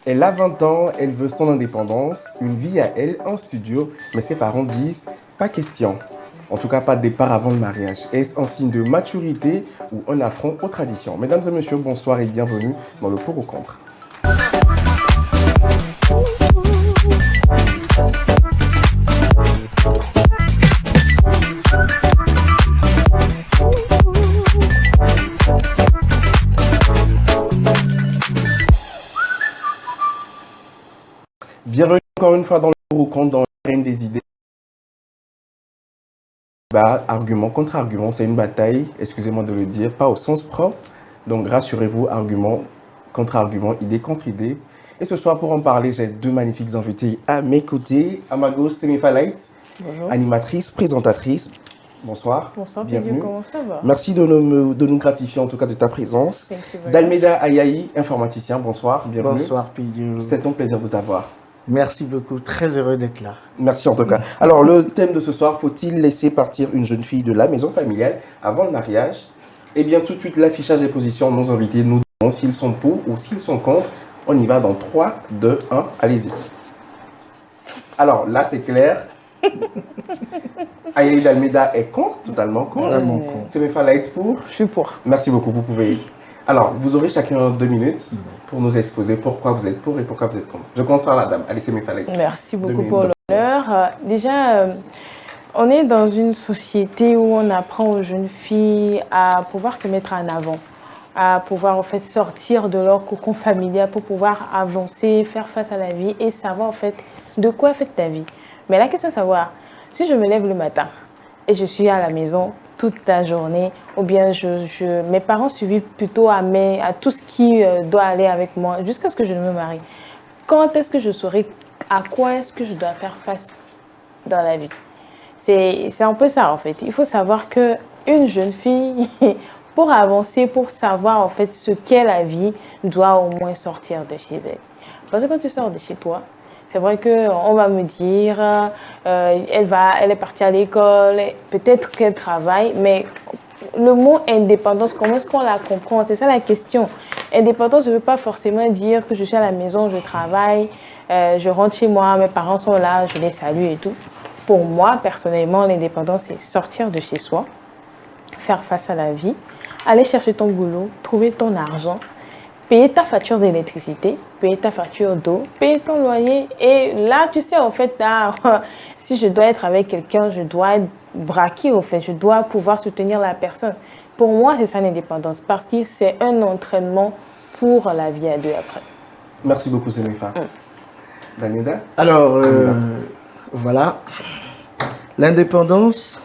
Elle a 20 ans, elle veut son indépendance, une vie à elle en studio, mais ses parents disent pas question. En tout cas, pas de départ avant le mariage. Est-ce un signe de maturité ou un affront aux traditions? Mesdames et messieurs, bonsoir et bienvenue dans le Pour ou Contre. Bienvenue encore une fois dans le Pour ou Contre, dans la reine des idées. Argument contre argument, c'est une bataille, excusez-moi de le dire, pas au sens propre. Donc rassurez-vous, argument contre argument, idée contre idée. Et ce soir, pour en parler, j'ai deux magnifiques invités à mes côtés. À ma gauche, Semifa Light, animatrice, présentatrice. Bonsoir. Bonsoir, bienvenue. Comment ça va? Merci de nous gratifier en tout cas de ta présence. Dalmeda Ayayi, informaticien, bonsoir, bienvenue. Bonsoir, Pidio. C'est un plaisir de t'avoir. Merci beaucoup, très heureux d'être là. Merci en tout cas. Alors, le thème de ce soir, faut-il laisser partir une jeune fille de la maison familiale avant le mariage? Eh bien, tout de suite, l'affichage des positions de nos invités nous diront s'ils sont pour ou s'ils sont contre. On y va dans 3, 2, 1, allez-y. Alors, là, c'est clair. Ayayi Dalmeda est contre, totalement contre. Vraiment contre. Semifa Light pour? Je suis pour. Merci beaucoup, vous pouvez. Alors, vous aurez chacun 2 minutes pour nous exposer pourquoi vous êtes pour et pourquoi vous êtes contre. Je commence par la dame. Allez, Semifa Light. Merci beaucoup pour l'honneur. Déjà, on est dans une société où on apprend aux jeunes filles à pouvoir se mettre en avant, à pouvoir en fait sortir de leur cocon familial pour pouvoir avancer, faire face à la vie et savoir en fait de quoi est faite ta vie. Mais la question est de savoir, si je me lève le matin et je suis à la maison toute la journée, ou bien mes parents suivent plutôt à tout ce qui doit aller avec moi jusqu'à ce que je ne me marie. Quand est-ce que je saurai à quoi est-ce que je dois faire face dans la vie? C'est un peu ça en fait. Il faut savoir qu'une jeune fille, pour avancer, pour savoir en fait ce qu'est la vie, doit au moins sortir de chez elle. Parce que quand tu sors de chez toi, c'est vrai qu'on va me dire, elle est partie à l'école, peut-être qu'elle travaille, mais le mot indépendance, comment est-ce qu'on la comprend? C'est ça la question. Indépendance, je ne veux pas forcément dire que je suis à la maison, je travaille, je rentre chez moi, mes parents sont là, je les salue et tout. Pour moi, personnellement, l'indépendance, c'est sortir de chez soi, faire face à la vie, aller chercher ton boulot, trouver ton argent, payer ta facture d'électricité, payer ta facture d'eau, payer ton loyer. Et là, tu sais, en fait, si je dois être avec quelqu'un, je dois être braqué, en fait. Je dois pouvoir soutenir la personne. Pour moi, c'est ça l'indépendance, parce que c'est un entraînement pour la vie à deux après. Merci beaucoup, Semifa. Dalmeda? Alors, voilà. L'indépendance,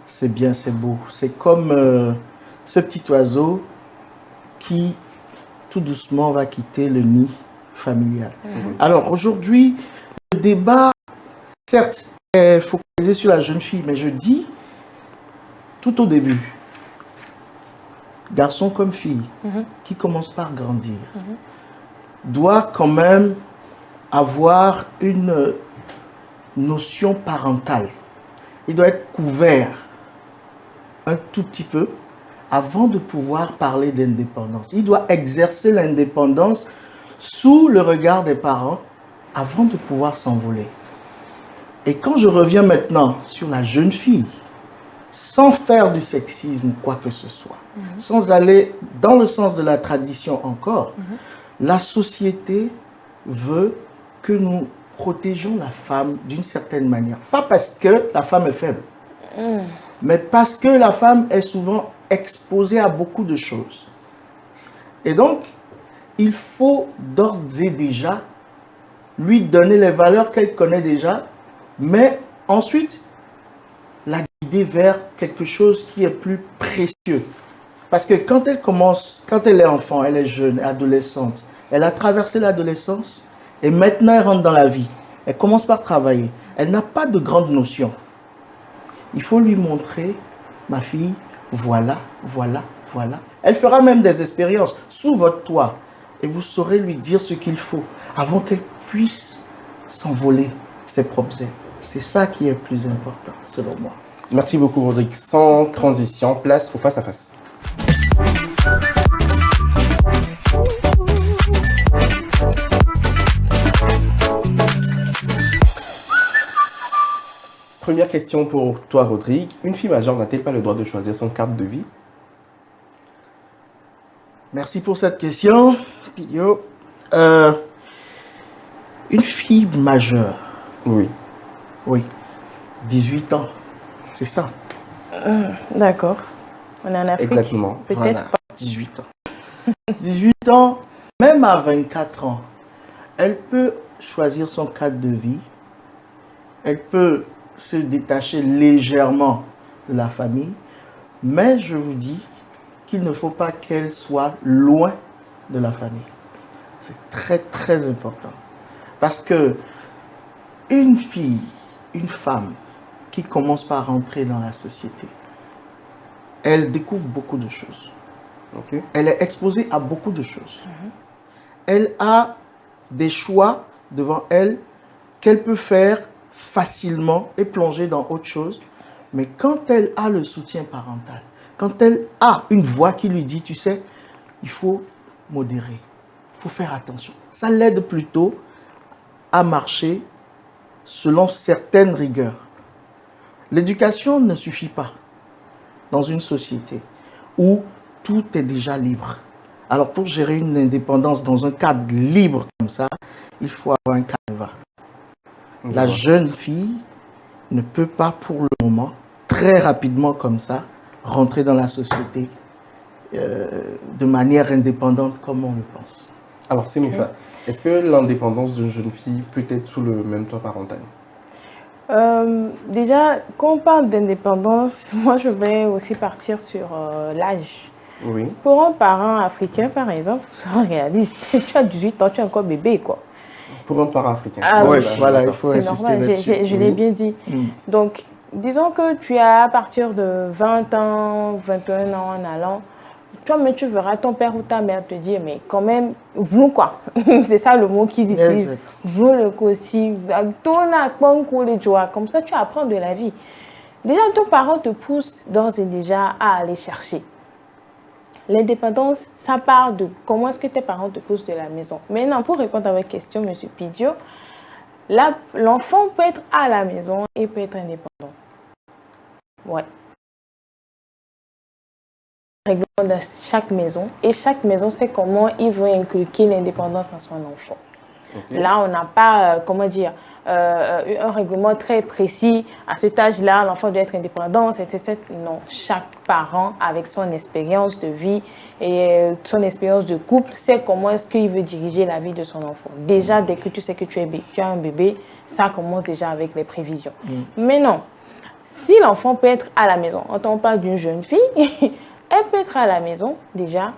c'est bien, c'est beau. C'est comme ce petit oiseau qui, tout doucement, va quitter le nid familial. Alors, aujourd'hui, le débat, certes, est focalisé sur la jeune fille, mais je dis, tout au début, garçon comme fille, qui commence par grandir, doit quand même avoir une notion parentale. Il doit être couvert un tout petit peu avant de pouvoir parler d'indépendance. Il doit exercer l'indépendance sous le regard des parents avant de pouvoir s'envoler. Et quand je reviens maintenant sur la jeune fille, sans faire du sexisme ou quoi que ce soit, sans aller dans le sens de la tradition encore, la société veut que nous protégeons la femme d'une certaine manière. Pas parce que la femme est faible, mais parce que la femme est souvent exposée à beaucoup de choses. Et donc, il faut d'ores et déjà lui donner les valeurs qu'elle connaît déjà, mais ensuite la guider vers quelque chose qui est plus précieux. Parce que quand elle est enfant, elle est jeune, adolescente, elle a traversé l'adolescence et maintenant elle rentre dans la vie. Elle commence par travailler. Elle n'a pas de grande notion. Il faut lui montrer, ma fille, voilà, voilà, voilà. Elle fera même des expériences sous votre toit et vous saurez lui dire ce qu'il faut avant qu'elle puisse s'envoler ses propres ailes. C'est ça qui est le plus important, selon moi. Merci beaucoup, Rodrigue. Sans transition, place au face-à-face. Première question pour toi, Rodrigue. Une fille majeure n'a-t-elle pas le droit de choisir son cadre de vie? Merci pour cette question, Pidio. Une fille majeure, Oui, oui, 18 ans, c'est ça. D'accord. On est en Afrique. exactement. Peut-être Voilà, pas. 18 ans. 18 ans, même à 24 ans, elle peut choisir son cadre de vie. Elle peut se détacher légèrement de la famille. Mais je vous dis qu'il ne faut pas qu'elle soit loin de la famille. C'est très, très important. Parce que une fille, une femme qui commence par rentrer dans la société, elle découvre beaucoup de choses. Ok. Elle est exposée à beaucoup de choses. Elle a des choix devant elle qu'elle peut faire facilement et plonger dans autre chose. Mais quand elle a le soutien parental, quand elle a une voix qui lui dit, tu sais, il faut modérer, il faut faire attention, ça l'aide plutôt à marcher selon certaines rigueurs. L'éducation ne suffit pas dans une société où tout est déjà libre. Alors pour gérer une indépendance dans un cadre libre comme ça, il faut avoir un canevas. La jeune fille ne peut pas pour le moment, très rapidement comme ça, rentrer dans la société de manière indépendante comme on le pense. Alors, Sémifa, est-ce que l'indépendance d'une jeune fille peut être sous le même toit parental? Déjà, quand on parle d'indépendance, moi je vais aussi partir sur l'âge. Oui. Pour un parent africain, par exemple, réalise, tu as 18 ans, tu es encore bébé, quoi. Pour un parent africain. Ah oui, oui, voilà, il faut c'est insister normal, là-dessus. je l'ai bien dit. Donc, disons que tu as à partir de 20 ans, 21 ans en allant, toi-même tu verras ton père ou ta mère te dire, mais quand même, vous quoi, c'est ça le mot qu'ils utilisent, Exact. vous le aussi, comme ça tu apprends de la vie. Déjà, ton parent te pousse d'ores et déjà à aller chercher. L'indépendance, ça part de comment est-ce que tes parents te poussent de la maison. Maintenant, pour répondre à votre question, M. Pidio, l'enfant peut être à la maison et peut être indépendant. Ouais. Règlement dans chaque maison. Et chaque maison sait comment il veut inculquer l'indépendance à son enfant. Okay. Là, on n'a pas, comment dire, un règlement très précis. À cet âge-là, l'enfant doit être indépendant, etc. Non, chaque parent, avec son expérience de vie et son expérience de couple, sait comment est-ce qu'il veut diriger la vie de son enfant. Déjà, dès que tu sais que tu as un bébé, ça commence déjà avec les prévisions. Mais non, si l'enfant peut être à la maison, quand on parle d'une jeune fille, elle peut être à la maison, déjà,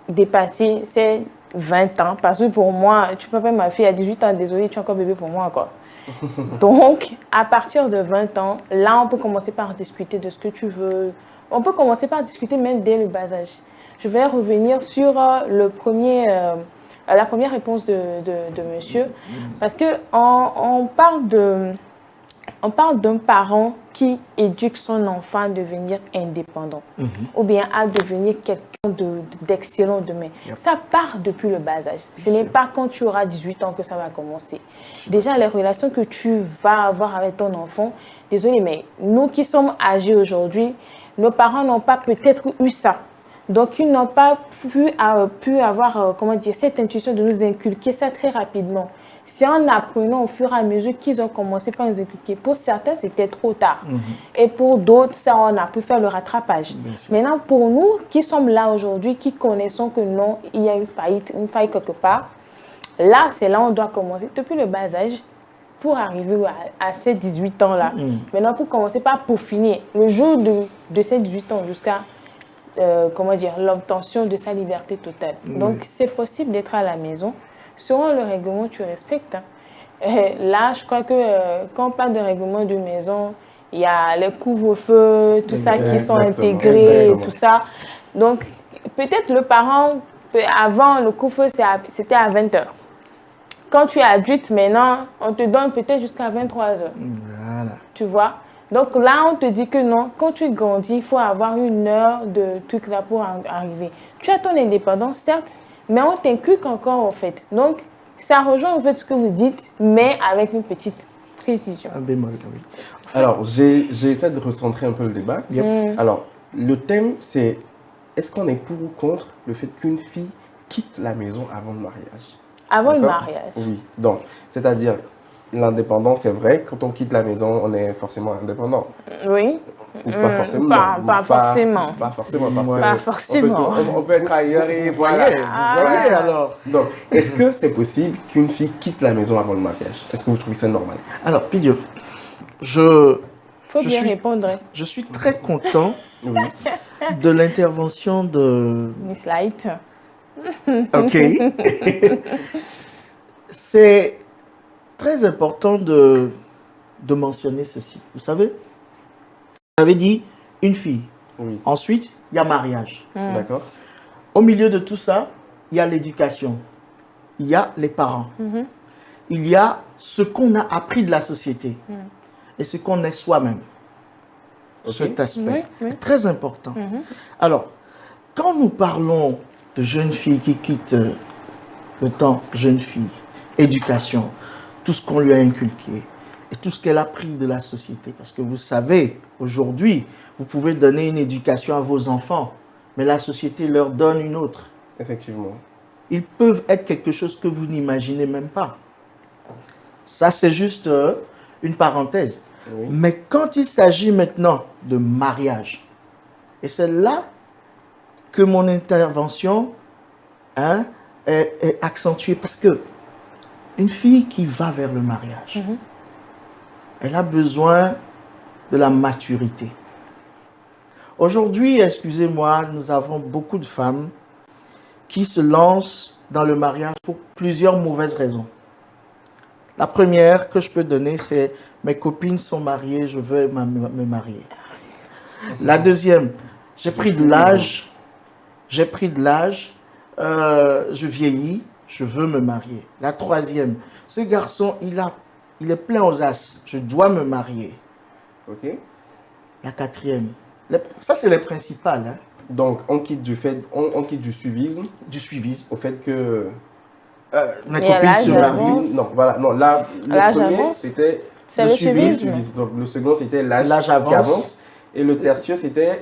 dépasser ses 20 ans, parce que pour moi, tu peux pas, ma fille à 18 ans, désolée, tu es encore bébé pour moi encore. Donc, à partir de 20 ans, là, on peut commencer par discuter de ce que tu veux. On peut commencer par discuter même dès le bas âge. Je vais revenir sur la première réponse de monsieur, parce qu'on parle d'un parent qui éduque son enfant à devenir indépendant ou bien à devenir quelqu'un d'excellent demain. Ça part depuis le bas âge. Ce n'est pas quand tu auras 18 ans que ça va commencer. Déjà, les relations que tu vas avoir avec ton enfant, désolé, mais nous qui sommes âgés aujourd'hui, nos parents n'ont pas peut-être eu ça. Donc, ils n'ont pas pu avoir, comment dire, cette intuition de nous inculquer ça très rapidement. C'est en apprenant au fur et à mesure qu'ils ont commencé par nous inculquer. Pour certains, c'était trop tard. Et pour d'autres, ça, on a pu faire le rattrapage. Maintenant, pour nous qui sommes là aujourd'hui, qui connaissons que non, il y a une faille quelque part, là, c'est là où on doit commencer depuis le bas âge pour arriver à ces 18 ans-là. Maintenant, pour commencer par peaufiner le jour de ces 18 ans jusqu'à comment dire, l'obtention de sa liberté totale. Donc, c'est possible d'être à la maison. Selon le règlement, tu respectes. Là, je crois que quand on parle de règlement d'une maison, il y a les couvre-feux, tout ça qui sont intégrés, tout ça. Donc, peut-être le parent, avant le couvre-feu, c'était à 20h. Quand tu es adulte, maintenant, on te donne peut-être jusqu'à 23h. Voilà. Tu vois? Donc là, on te dit que non, quand tu grandis, il faut avoir une heure de truc là pour arriver. Tu as ton indépendance, certes, mais on t'inculque encore en fait. Donc, ça rejoint en fait ce que vous dites, mais avec une petite précision. Un bémol, oui. Alors, j'essaie de recentrer un peu le débat. Alors, le thème, c'est est-ce qu'on est pour ou contre le fait qu'une fille quitte la maison avant le mariage? Avant le D'accord? mariage. Oui, donc, c'est-à-dire, l'indépendance, c'est vrai, quand on quitte la maison, on est forcément indépendant. Oui. Ou pas forcément. Pas forcément. Pas forcément, parce Ouais. que Pas forcément. on peut être ailleurs et voilà. Vous voyez alors. Donc, est-ce que c'est possible qu'une fille quitte la maison avant le mariage? Est-ce que vous trouvez ça normal? Alors, Pidio, je Faut Je bien suis- répondre. suis très content Oui. de l'intervention de... Miss Light. Ok. C'est très important de mentionner ceci. Vous savez, vous avez dit une fille. Oui. Ensuite, il y a mariage. D'accord. Au milieu de tout ça, il y a l'éducation. Il y a les parents. Mhm. Il y a ce qu'on a appris de la société et ce qu'on est soi-même. Ok. Cet aspect Oui, oui. est très important. Mhm. Alors, quand nous parlons de jeunes filles qui quittent le temps jeune fille, éducation, tout ce qu'on lui a inculqué et tout ce qu'elle a pris de la société, parce que vous savez, aujourd'hui, vous pouvez donner une éducation à vos enfants, mais la société leur donne une autre. Effectivement. Ils peuvent être quelque chose que vous n'imaginez même pas. Ça, c'est juste une parenthèse. Oui. Mais quand il s'agit maintenant de mariage, et c'est là que mon intervention est accentuée, parce que une fille qui va vers le mariage, elle a besoin de la maturité. Aujourd'hui, excusez-moi, nous avons beaucoup de femmes qui se lancent dans le mariage pour plusieurs mauvaises raisons. La première que je peux donner, c'est mes copines sont mariées, je veux me marier. La deuxième, j'ai pris de l'âge, je vieillis, je veux me marier. La troisième, ce garçon, il est plein aux as, je dois me marier. Ok. La quatrième, ça c'est les principales, hein, Donc, on quitte du suivisme du suivisme. au fait que Mes Et à copines l'âge se avant. marient. non, voilà, non, là, L'âge le premier, avance. c'était C'est le suivisme. Donc, le second, c'était l'âge L'âge qui avance. avance. Et le tertieux, c'était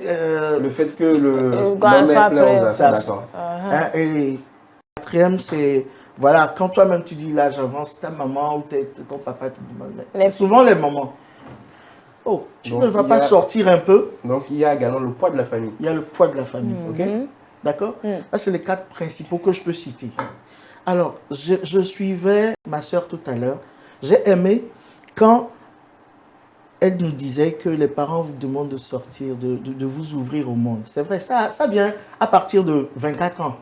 le fait que l'homme gars est soit plein aux prêt. as. Ça, D'accord. Hein, et quatrième, c'est, voilà, quand toi-même tu dis l'âge avance, ta maman ou ton papa te demande. C'est souvent les mamans. Oh, tu Donc, ne vas il y pas a- sortir un peu? Donc, il y a également le poids de la famille. Il y a le poids de la famille. Ok. D'accord? Ça, c'est les quatre principaux que je peux citer. Alors, je suivais ma soeur tout à l'heure. J'ai aimé quand elle nous disait que les parents vous demandent de sortir, de vous ouvrir au monde. C'est vrai, ça vient à partir de 24 ans.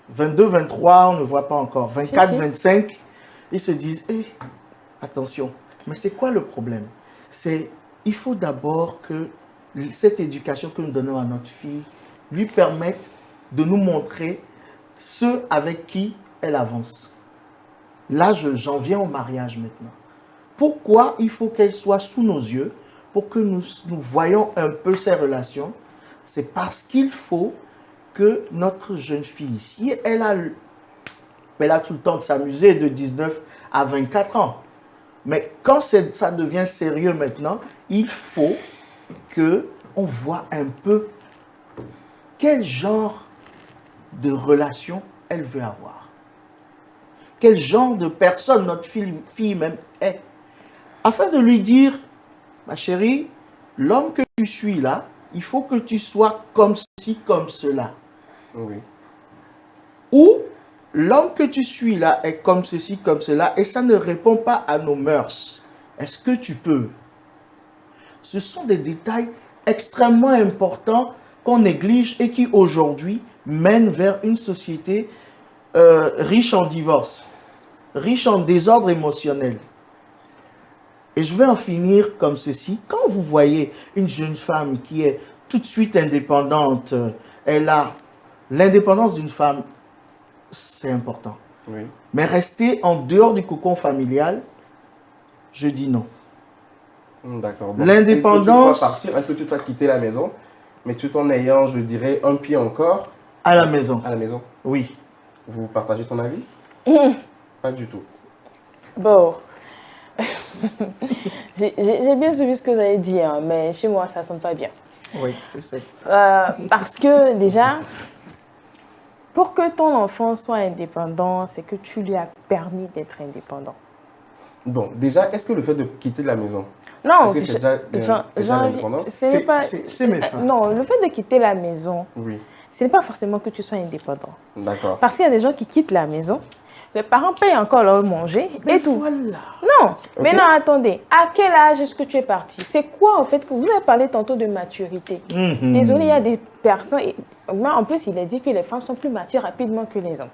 22, 23, on ne voit pas encore. 24, Si, si. 25, ils se disent, eh, attention. Mais c'est quoi le problème? Il faut d'abord que cette éducation que nous donnons à notre fille lui permette de nous montrer ceux avec qui elle avance. Là, j'en viens au mariage maintenant. Pourquoi il faut qu'elle soit sous nos yeux pour que nous voyons un peu ces relations? C'est parce qu'il faut que notre jeune fille, si elle a tout le temps de s'amuser de 19 à 24 ans. Mais quand ça devient sérieux maintenant, il faut qu'on voit un peu quel genre de relation elle veut avoir. Quel genre de personne notre fille même est. Afin de lui dire, ma chérie, l'homme que tu suis là, il faut que tu sois comme ceci, comme cela. Oui. Ou l'homme que tu suis là est comme ceci, comme cela, et ça ne répond pas à nos mœurs. Est-ce que tu peux? Ce sont des détails extrêmement importants qu'on néglige et qui aujourd'hui mènent vers une société riche en divorce, riche en désordre émotionnel. Et je vais en finir comme ceci. Quand vous voyez une jeune femme qui est tout de suite indépendante, l'indépendance d'une femme, c'est important. Oui. Mais rester en dehors du cocon familial, je dis non. D'accord. Donc, L'indépendance- elle peut toutefois quitter la maison, mais tout en ayant, je dirais, un pied encore À la maison, à la maison. oui. Vous partagez ton avis? Pas du tout. Bon, J'ai bien suivi ce que vous avez dit, hein, mais chez moi, ça ne sonne pas bien. Oui, je sais. Parce que déjà, pour que ton enfant soit indépendant, c'est que tu lui as permis d'être indépendant. Bon, déjà, est-ce que le fait de quitter la maison, Non, est-ce que c'est déjà l'indépendance? ce n'est pas. C'est mes fins. Non, le fait de quitter la maison, Oui, ce n'est pas forcément que tu sois indépendant. d'accord. Parce qu'il y a des gens qui quittent la maison, les parents payent encore leur manger et tout. Voilà. Non, mais non, attendez. À quel âge est-ce que tu es parti? C'est quoi, en fait, que vous avez parlé tantôt de maturité? Désolée, il y a des personnes. Moi, en plus, il est dit que les femmes sont plus matures rapidement que les hommes.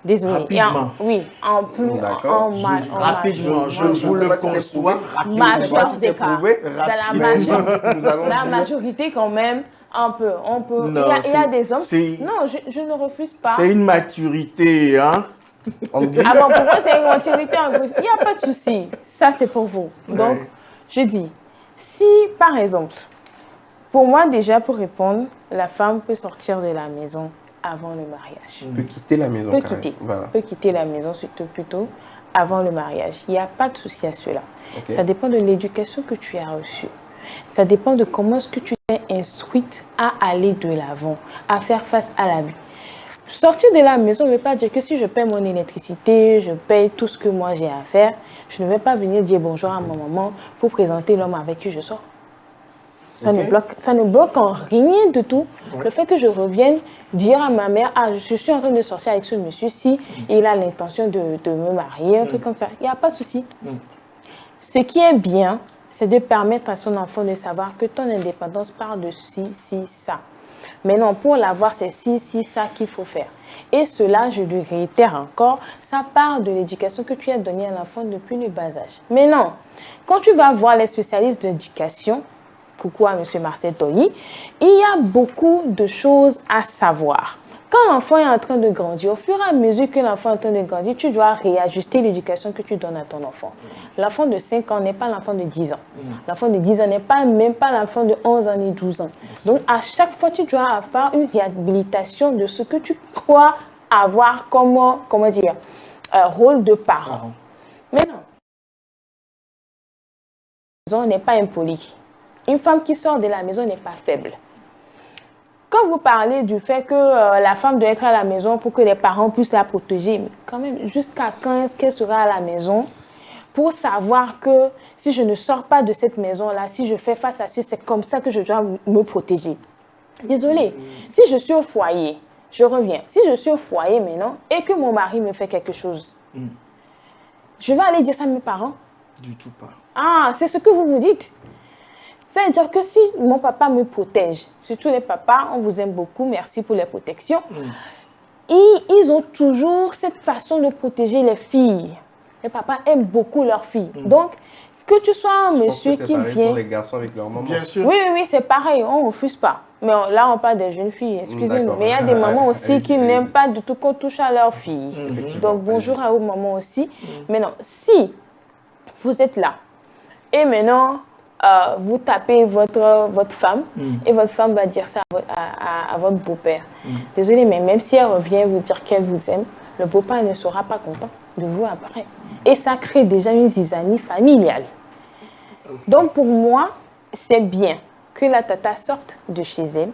Désolée. Rapidement. Oui, en plus. D'accord. Rapidement, je vous le conçois. Majeur des cas. prouvé. Dans Mais nous allons la dire- majorité, quand même, un peu. On peut. Non, Il y a des hommes. c'est- Non, je ne refuse pas. C'est une maturité, hein? En griffe. Ah bon, pour moi, c'est une maturité en griffe. Il n'y a pas de souci. Ça, c'est pour vous. Donc, Ouais. je dis, si, par exemple, pour moi, déjà, pour répondre, la femme peut sortir de la maison avant le mariage. Peut quitter la maison. Peut carrément. quitter. Voilà. Peut quitter la maison, surtout plutôt avant le mariage. Il n'y a pas de souci à cela. Ok. Ça dépend de l'éducation que tu as reçue. Ça dépend de comment est-ce que tu t'es instruite à aller de l'avant, à faire face à la vie. Sortir de la maison ne veut pas dire que si je paie mon électricité, je paye tout ce que moi j'ai à faire, je ne vais pas venir dire bonjour à ma maman pour présenter l'homme avec qui je sors. Ça, Ok. ça ne bloque en rien du tout. Ouais. Le fait que je revienne dire à ma mère, ah, je suis en train de sortir avec ce monsieur, si il a l'intention de me marier, un truc comme ça, il n'y a pas de souci. Ce qui est bien, c'est de permettre à son enfant de savoir que ton indépendance part de ci, ça. Mais non, pour l'avoir, c'est ci, ça qu'il faut faire. Et cela, je lui réitère encore, ça part de l'éducation que tu as donnée à l'enfant depuis le bas âge. Mais non, quand tu vas voir les spécialistes d'éducation, coucou à M. Marcel Toyi, il y a beaucoup de choses à savoir. Quand l'enfant est en train de grandir, au fur et à mesure que l'enfant est en train de grandir, tu dois réajuster l'éducation que tu donnes à ton enfant. L'enfant de 5 ans n'est pas l'enfant de 10 ans. L'enfant de 10 ans n'est pas même pas l'enfant de 11 ans ni 12 ans. Donc, à chaque fois, tu dois avoir une réhabilitation de ce que tu crois avoir comme, comment dire, rôle de parent. Mais non. La maison n'est pas impolie. Une femme qui sort de la maison n'est pas faible. Quand vous parlez du fait que la femme doit être à la maison pour que les parents puissent la protéger, mais quand même, jusqu'à quand est-ce qu'elle sera à la maison pour savoir que si je ne sors pas de cette maison-là, si je fais face à ça, c'est comme ça que je dois me protéger. Désolée, si je suis au foyer, je reviens. Si je suis au foyer maintenant et que mon mari me fait quelque chose, je vais aller dire ça à mes parents? Du tout pas. Ah, c'est ce que vous vous dites. C'est-à-dire que si mon papa me protège, surtout les papas, on vous aime beaucoup, merci pour les protections, ils ont toujours cette façon de protéger les filles. Les papas aiment beaucoup leurs filles. Donc, que tu sois un monsieur qui C'est pareil vient... pour les garçons avec leur maman. Bien sûr. Oui, c'est pareil, on ne refuse pas. Mais là, on parle des jeunes filles, excusez-nous. D'accord. Mais il y a des mamans aussi Allez-y, qui allez-y. n'aiment pas du tout qu'on touche à leurs filles. Effectivement, Donc, bonjour allez-y. à vous, maman aussi. Mais non, si vous êtes là, et maintenant, vous tapez votre femme, et votre femme va dire ça à votre beau-père. Désolée, mais même si elle revient vous dire qu'elle vous aime, le beau-père ne sera pas content de vous après. Et ça crée déjà une zizanie familiale. Donc, pour moi, c'est bien que la tata sorte de chez elle,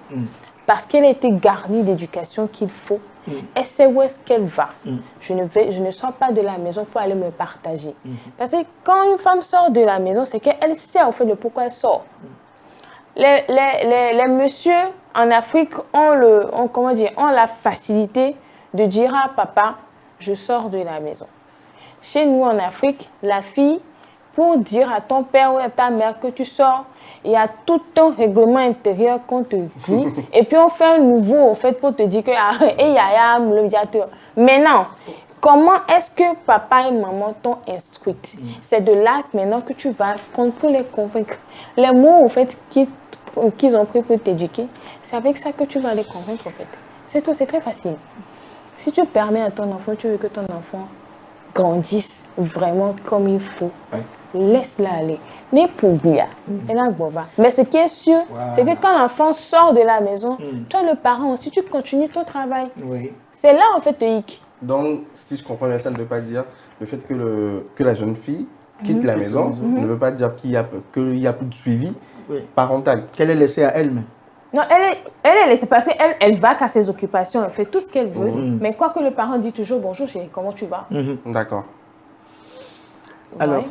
parce qu'elle a été garnie d'éducation qu'il faut. Elle sait où est-ce qu'elle va. Je ne sors pas de la maison pour aller me partager. Parce que quand une femme sort de la maison, c'est qu'elle sait en fait de pourquoi elle sort. Les messieurs en Afrique ont la facilité de dire à papa, je sors de la maison. Chez nous en Afrique, la fille, pour dire à ton père ou à ta mère que tu sors, il y a tout un règlement intérieur qu'on te dit. Et puis on fait un nouveau, en fait, pour te dire que, et yaya, le médiateur. Mais non, comment est-ce que papa et maman t'ont instruite? C'est de là maintenant que tu vas pour les convaincre. Les mots, en fait, qu'ils ont pris pour t'éduquer, c'est avec ça que tu vas les convaincre, en fait. C'est tout, c'est très facile. Si tu permets à ton enfant, tu veux que ton enfant grandisse vraiment comme il faut, laisse-la aller. Mais pour bien, mais ce qui est sûr, c'est que quand l'enfant sort de la maison, toi le parent aussi, tu continues ton travail. Oui. C'est là en fait le hic. Donc, si je comprends bien, ça ne veut pas dire le fait que la jeune fille quitte la maison, ne veut pas dire qu'il y a plus de suivi parental. Qu'elle est laissée à elle-même. Non, elle est laissée passer, elle va qu'à ses occupations, elle fait tout ce qu'elle veut. Mais quoi que le parent dit toujours, bonjour chérie, comment tu vas? D'accord. Alors,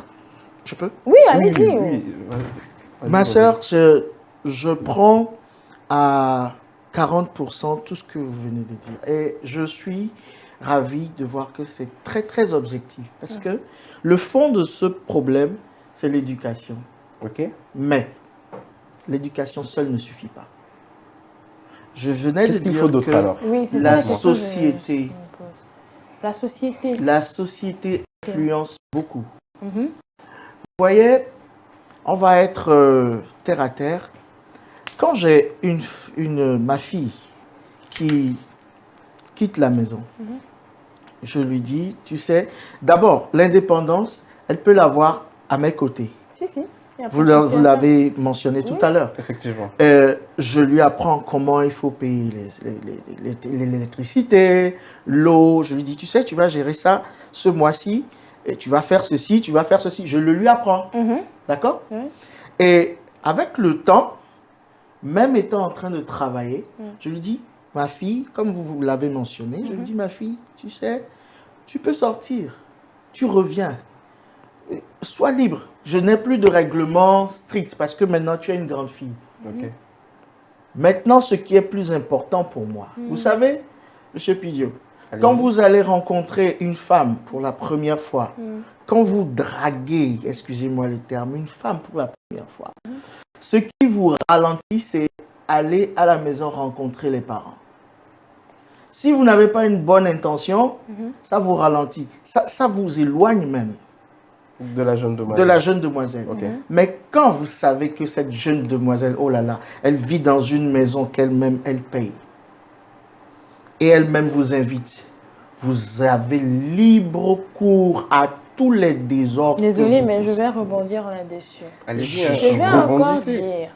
je peux? Oui, allez-y. Oui. Ma sœur, je prends à 40% tout ce que vous venez de dire. Et je suis ravi de voir que c'est très, très objectif. Parce que le fond de ce problème, c'est l'éducation. Ok. Mais l'éducation seule ne suffit pas. Je venais de Qu'est-ce qu'il dire faut d'autre que alors? Oui, c'est la ça, c'est ce que société, La société. influence beaucoup. Mhm. Vous voyez, on va être terre à terre. Quand j'ai ma fille qui quitte la maison, je lui dis, tu sais, d'abord, l'indépendance, elle peut l'avoir à mes côtés. Si, si. Y a pas Vous de souci à ça. l'avez mentionné tout à l'heure. Effectivement. Je lui apprends comment il faut payer l'électricité, l'eau. Je lui dis, tu sais, tu vas gérer ça ce mois-ci, et tu vas faire ceci, tu vas faire ceci. Je le lui apprends. D'accord? Oui. Et avec le temps, même étant en train de travailler, je lui dis, ma fille, comme vous l'avez mentionné, je lui dis, ma fille, tu sais, tu peux sortir, tu reviens, sois libre. Je n'ai plus de règlement strict parce que maintenant tu es une grande fille. Ok. Maintenant, ce qui est plus important pour moi, vous savez, M. Pidio, Allez-y. quand vous allez rencontrer une femme pour la première fois, quand vous draguez, excusez-moi le terme, une femme pour la première fois, ce qui vous ralentit, c'est aller à la maison rencontrer les parents. Si vous n'avez pas une bonne intention, ça vous ralentit. Ça vous éloigne même De la jeune demoiselle. de la jeune demoiselle. Ok. Mais quand vous savez que cette jeune demoiselle, oh là là, elle vit dans une maison qu'elle-même, elle paye, et elle-même vous invite, vous avez libre cours à tous les désordres. Désolée, que mais vous je vais possédez. rebondir là-dessus. Allez-y. Je vais encore rebondissez. dire,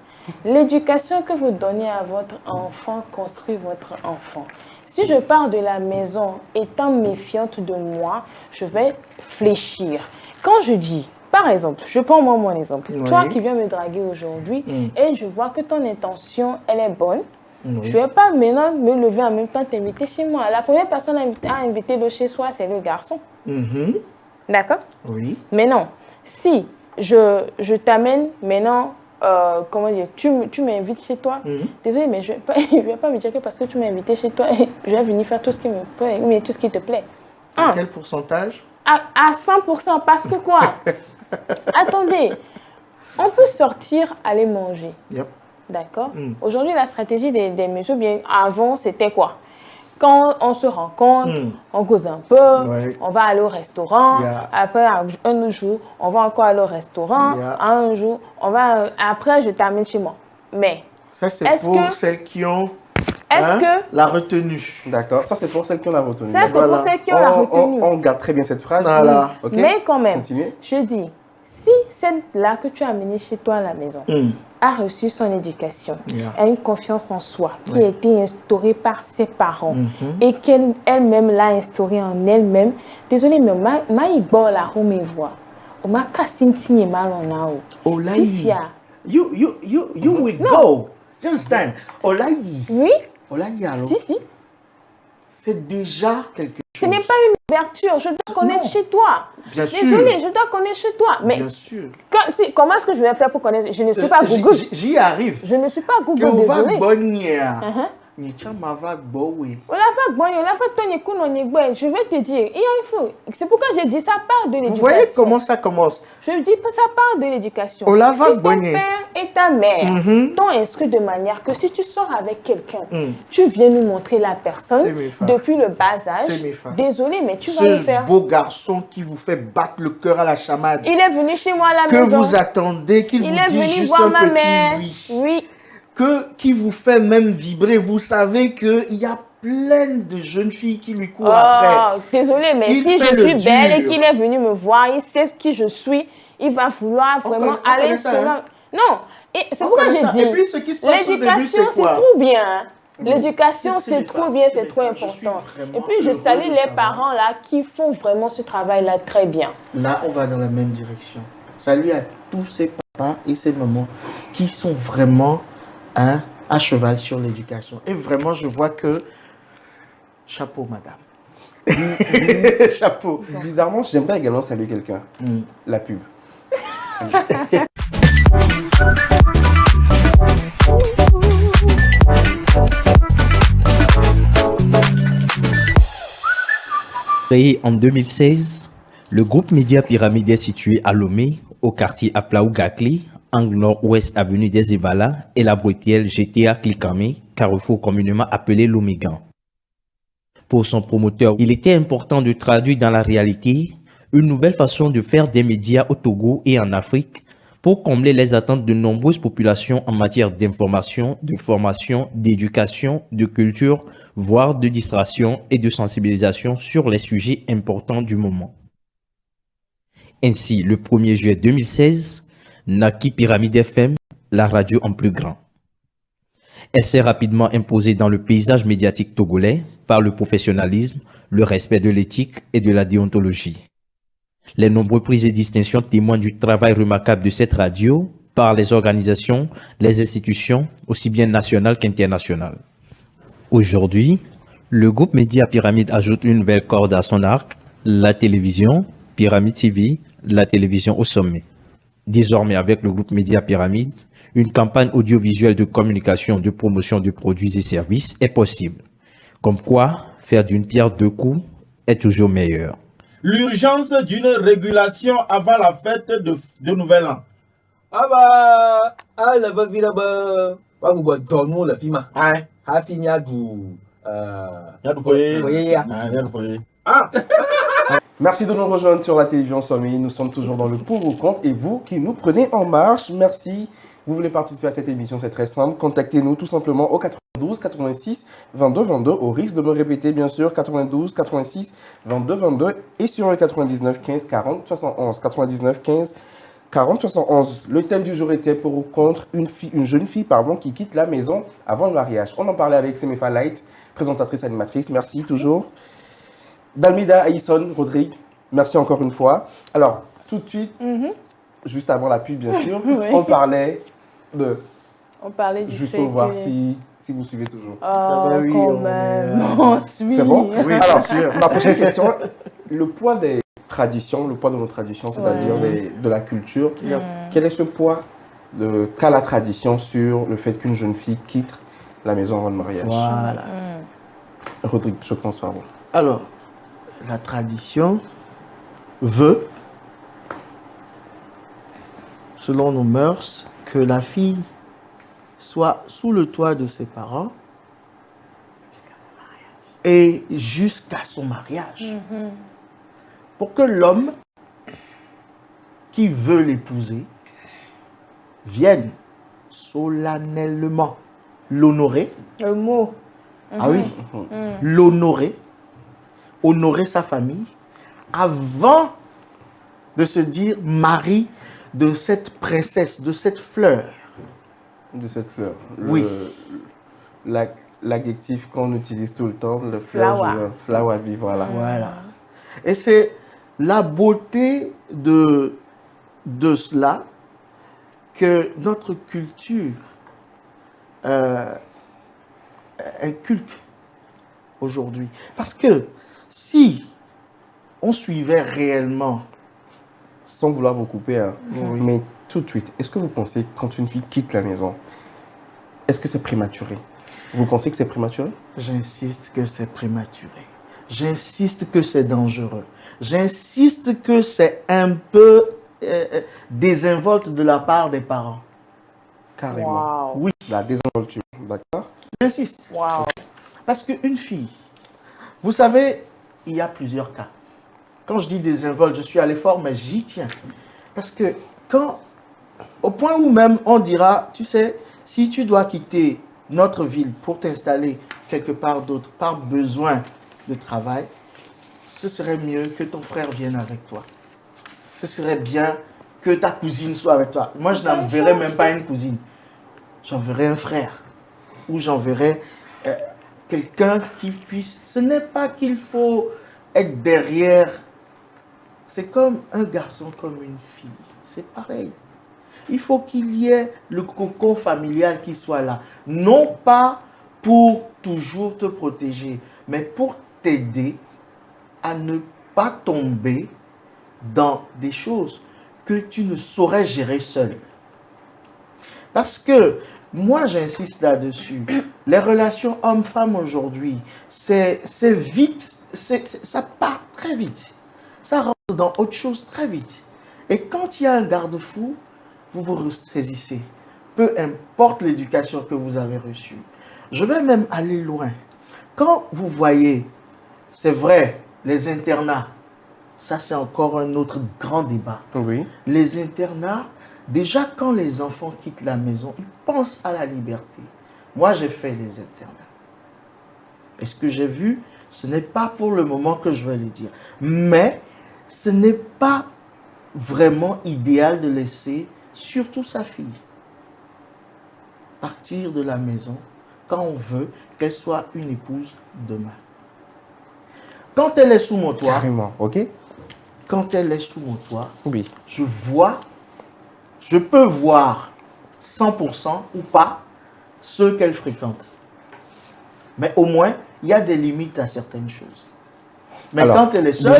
l'éducation que vous donnez à votre enfant construit votre enfant. Si je pars de la maison étant méfiante de moi, je vais fléchir. Quand je dis, par exemple, je prends moi mon exemple, Oui. toi qui viens me draguer aujourd'hui et je vois que ton intention, elle est bonne, Oui. je ne vais pas maintenant me lever en même temps t'inviter chez moi. La première personne à inviter de chez soi, c'est le garçon. Mhm. D'accord? Oui. Mais non, si je t'amène maintenant, comment dire, tu m'invites chez toi, désolé, mais je ne vais pas me dire que parce que tu m'as invité chez toi, je vais venir faire tout ce qui me plaît, mais tout ce qui te plaît. À quel pourcentage? À 100%, parce que quoi? Attendez, on peut sortir, aller manger. Yep. D'accord? Aujourd'hui, la stratégie des messieurs, bien avant, c'était quoi? Quand on se rencontre, on cause un peu, Ouais. on va aller au restaurant. Yeah. Après, un autre jour, on va encore aller au restaurant. Yeah. Un jour, on va. Après, je t'amène chez moi. Mais, Ça, c'est Est-ce pour que- celles qui ont est-ce que. la retenue. D'accord. Ça, c'est pour celle qui en a retenu. Ça, c'est Voilà. pour ceux qui ont la retenue. On garde très bien cette phrase. Voilà. Ok. Mais quand même, Continuez. je dis, si celle-là que tu as amenée chez toi à la maison a reçu son éducation, Yeah. a une confiance en soi qui Ouais. a été instaurée par ses parents et qu'elle-même l'a instaurée en elle-même, désolée, mais ma ibo la home voix. O ma kasinti mal on a o. Olaï. Fifia. You will go. You understand? Olaï. Oui, Olaï, alors, si. c'est déjà quelque Ce chose. n'est pas une ouverture. Je dois connaître Non. chez toi. Bien sûr. Désolée, je dois connaître chez toi. Mais Bien sûr. comment est-ce que je vais faire pour connaître? Je ne suis pas Google. J'y arrive. Je ne suis pas Que Google, on va désolée. bonnier. Uh-huh. Nichama va bowe. On l'a fait bon, on l'a fait ton écoute, on est bon. Je vais te dire, il faut. C'est pourquoi j'ai dit ça part de Vous l'éducation. voyez comment ça commence? Je dis que ça part de l'éducation. On la Si va ton bonner. père et ta mère t'ont instruit de manière que si tu sors avec quelqu'un, tu viens nous montrer la C'est personne mes femmes. depuis le bas C'est âge. mes femmes. Désolé, mais tu vas le Ce faire. beau garçon qui vous fait battre le cœur à la chamade. Il est venu chez moi à la Que maison. vous attendez, qu'il Il vous est dise venu juste voir un ma petit mère. oui. Oui. Qui vous fait même vibrer. Vous savez qu'il y a plein de jeunes filles qui lui courent Oh, après. désolé, mais Il si fait je le suis belle et dur. qu'il est venu me voir, il sait qui je suis, il va vouloir vraiment on aller connaît ça, sur hein. Non, et c'est On pourquoi connaît j'ai ça. dit, Et puis ce qui se passe au début, l'éducation, c'est c'est quoi? trop bien. L'éducation, Ce c'est n'est trop pas- bien, ce c'est n'est trop pas- je suis important. vraiment Et puis, je heureux salue de les savoir. parents là qui font vraiment ce travail-là très bien. Là, on va dans la même direction. Salut à tous ces papas et ces mamans qui sont vraiment hein, à cheval sur l'éducation. Et vraiment, je vois que chapeau, madame. Chapeau. Bizarrement, j'aimerais également saluer quelqu'un. Mm. La pub. Créé en 2016, le groupe Média Pyramide est situé à Lomé, au quartier Aplaou-Gakli, angle nord-ouest avenue des Evala et la Bretielle GTA Klikamé, carrefour communément appelé Lomégan. Pour son promoteur, il était important de traduire dans la réalité une nouvelle façon de faire des médias au Togo et en Afrique pour combler les attentes de nombreuses populations en matière d'information, de formation, d'éducation, de culture, voire de distraction et de sensibilisation sur les sujets importants du moment. Ainsi, le 1er juillet 2016, naquit Pyramide FM, la radio en plus grand. Elle s'est rapidement imposée dans le paysage médiatique togolais par le professionnalisme, le respect de l'éthique et de la déontologie. Les nombreux prix et distinctions témoignent du travail remarquable de cette radio par les organisations, les institutions, aussi bien nationales qu'internationales. Aujourd'hui, le groupe Média Pyramide ajoute une nouvelle corde à son arc, la télévision, Pyramide TV, la télévision au sommet. Désormais, avec le groupe Média Pyramide, une campagne audiovisuelle de communication, de promotion de produits et services est possible. Comme quoi, faire d'une pierre deux coups est toujours meilleur. L'urgence d'une régulation avant la fête de Nouvel An. Ah bah, ah la va vira ba, ba bu tonu la fima. Hein? Hafi nya du, Voyez. Ah! Merci de nous rejoindre sur la télévision Sommet. Nous sommes toujours dans le pour ou contre et vous qui nous prenez en marche, merci. Vous voulez participer à cette émission, c'est très simple. Contactez-nous tout simplement au 92 86 22 22, au risque de me répéter bien sûr, 92 86 22 22 et sur le 99 15 40 71. 99 15 40 71. Le thème du jour était pour ou contre une jeune fille qui quitte la maison avant le mariage. On en parlait avec Semefa Light, présentatrice animatrice. Merci toujours. Dalmida Aïsson Rodrigue, merci encore une fois. Alors, tout de suite, juste avant la pub, bien sûr, Oui. on parlait de... On parlait du Juste fait pour voir que- si vous suivez toujours. Oh, bah oui, quand on même, est, on suit. C'est bon Oui, Alors, c'est sûr. ma prochaine question, le poids des traditions, le poids de nos traditions, c'est-à-dire Ouais. de la culture, Mm. quel est ce poids qu'a la tradition sur le fait qu'une jeune fille quitte la maison avant le mariage Voilà. Rodrigue, je pense par vous. Alors, la tradition veut, selon nos mœurs, que la fille soit sous le toit de ses parents et jusqu'à son mariage. Pour que l'homme qui veut l'épouser vienne solennellement l'honorer. Le mot. Ah oui, Mm. l'honorer, honorer sa famille, avant de se dire mari de cette princesse, de cette fleur. De cette fleur. Oui. L'adjectif qu'on utilise tout le temps, le fleur, Flower. flower vie, voilà. Voilà. Et c'est la beauté de cela que notre culture inculque aujourd'hui. Parce que si on suivait réellement, Sans vouloir vous couper, hein, mais tout de suite, est-ce que vous pensez que quand une fille quitte la maison, est-ce que c'est prématuré? Vous pensez que c'est prématuré? j'insiste que c'est prématuré. J'insiste que c'est dangereux. J'insiste que c'est un peu désinvolte de la part des parents. Carrément. Wow. Oui. La désinvolture, d'accord? J'insiste. Wow. Parce qu'une fille, vous savez, il y a plusieurs cas. Quand je dis désinvolte, je suis allé fort, mais j'y tiens. Parce que au point où même on dira, tu sais, si tu dois quitter notre ville pour t'installer quelque part d'autre par besoin de travail, ce serait mieux que ton frère vienne avec toi. Ce serait bien que ta cousine soit avec toi. Moi, je n'enverrais même pas une cousine. J'enverrais un frère. Ou j'enverrais quelqu'un qui puisse... Ce n'est pas qu'il faut être derrière. C'est comme un garçon, comme une fille. C'est pareil. Il faut qu'il y ait le cocon familial qui soit là. Non pas pour toujours te protéger, mais pour t'aider à ne pas tomber dans des choses que tu ne saurais gérer seul. Parce que, moi j'insiste là-dessus, les relations hommes-femmes aujourd'hui, c'est vite, ça part très vite. Ça rentre dans autre chose très vite. Et quand il y a un garde-fou, vous vous ressaisissez. Peu importe l'éducation que vous avez reçue. Je vais même aller loin. Quand vous voyez, c'est vrai, les internats, ça c'est encore un autre grand débat. Oui. Les internats, déjà quand les enfants quittent la maison, ils pensent à la liberté. Moi j'ai fait les internats. Et ce que j'ai vu, ce n'est pas pour le moment que je vais le dire. Mais ce n'est pas vraiment idéal de laisser, surtout sa fille, partir de la maison quand on veut qu'elle soit une épouse demain. Quand elle est sous mon toit, Carrément, ok? quand elle est sous mon toit, Oui. je peux voir 100% ou pas ceux qu'elle fréquente. Mais au moins, il y a des limites à certaines choses. Mais Alors, quand elle est seule,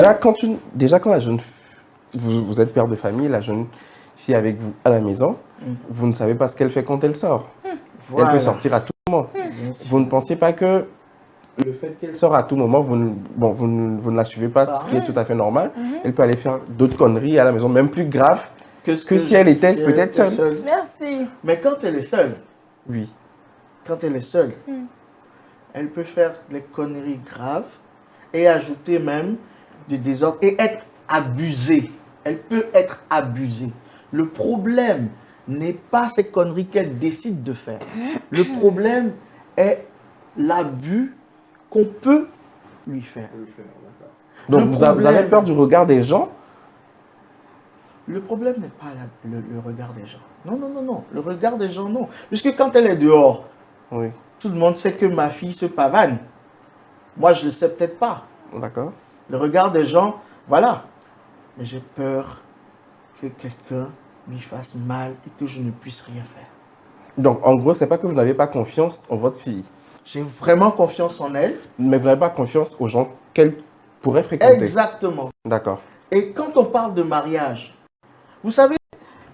déjà quand la jeune, vous êtes père de famille, la jeune fille avec vous à la maison, vous ne savez pas ce qu'elle fait quand elle sort. voilà. Elle peut sortir à tout moment. Bien sûr. Vous ne pensez pas que le fait qu'elle sort à tout moment, vous ne la suivez pas, ce qui est tout à fait normal. Elle peut aller faire d'autres conneries à la maison, même plus graves que si elle était peut-être seule. Merci. Mais quand elle est seule, Oui. quand elle est seule, elle peut faire des conneries graves et ajouter même du désordre et être abusée. Elle peut être abusée. Le problème n'est pas ces conneries qu'elle décide de faire. Le problème est l'abus qu'on peut lui faire. Donc Le vous avez problème- peur du regard des gens. Le problème n'est pas le regard des gens. Non, non, non, non. Le regard des gens, non. Puisque quand elle est dehors, Oui. tout le monde sait que ma fille se pavane. Moi, je ne le sais peut-être pas. D'accord. Le regard des gens, voilà. Mais j'ai peur que quelqu'un lui fasse mal et que je ne puisse rien faire. Donc en gros, c'est pas que vous n'avez pas confiance en votre fille, J'ai vraiment confiance en elle. mais vous n'avez pas confiance aux gens qu'elle pourrait fréquenter. Exactement. D'accord. Et quand on parle de mariage, vous savez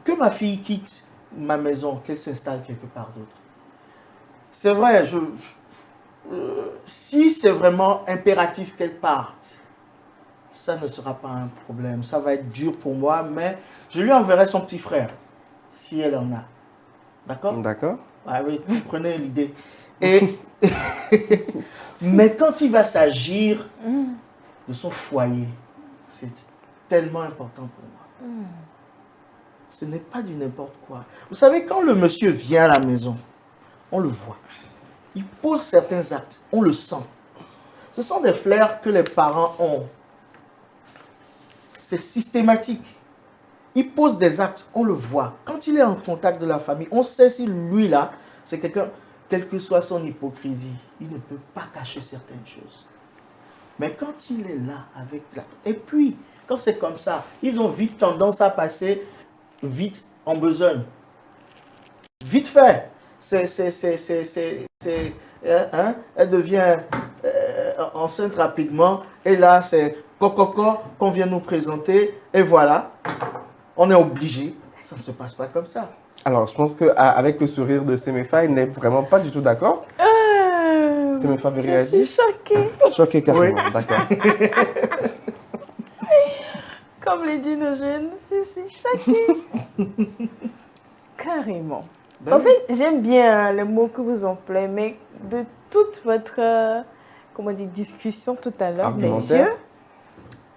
que ma fille quitte ma maison, qu'elle s'installe quelque part d'autre. C'est vrai, si c'est vraiment impératif qu'elle parte, ça ne sera pas un problème. Ça va être dur pour moi, mais je lui enverrai son petit frère, si elle en a. D'accord? D'accord. Ah oui, vous prenez l'idée. Et mais quand il va s'agir de son foyer, c'est tellement important pour moi. Ce n'est pas du n'importe quoi. Vous savez, quand le monsieur vient à la maison, on le voit. Il pose certains actes, on le sent. Ce sont des flairs que les parents ont. C'est systématique. Il pose des actes, on le voit. Quand il est en contact de la famille, on sait si lui là, c'est quelqu'un, quelle que soit son hypocrisie, il ne peut pas cacher certaines choses. Mais quand il est là avec la... Et puis, quand c'est comme ça, ils ont vite tendance à passer vite en besogne. Vite fait. Elle devient enceinte rapidement. Et là, c'est coco qu'on vient nous présenter. Et voilà, on est obligé. Ça ne se passe pas comme ça. Alors, je pense qu'avec le sourire de Semefa, il n'est vraiment pas du tout d'accord. Semefa veut Je suis réagir. choquée. Choqué carrément, d'accord. Comme le dit nos jeunes, je suis choquée. Carrément. Ben En oui. fait, j'aime bien le mot que vous employez, mais de toute votre comment dire, discussion tout à l'heure, Argumentaire. messieurs,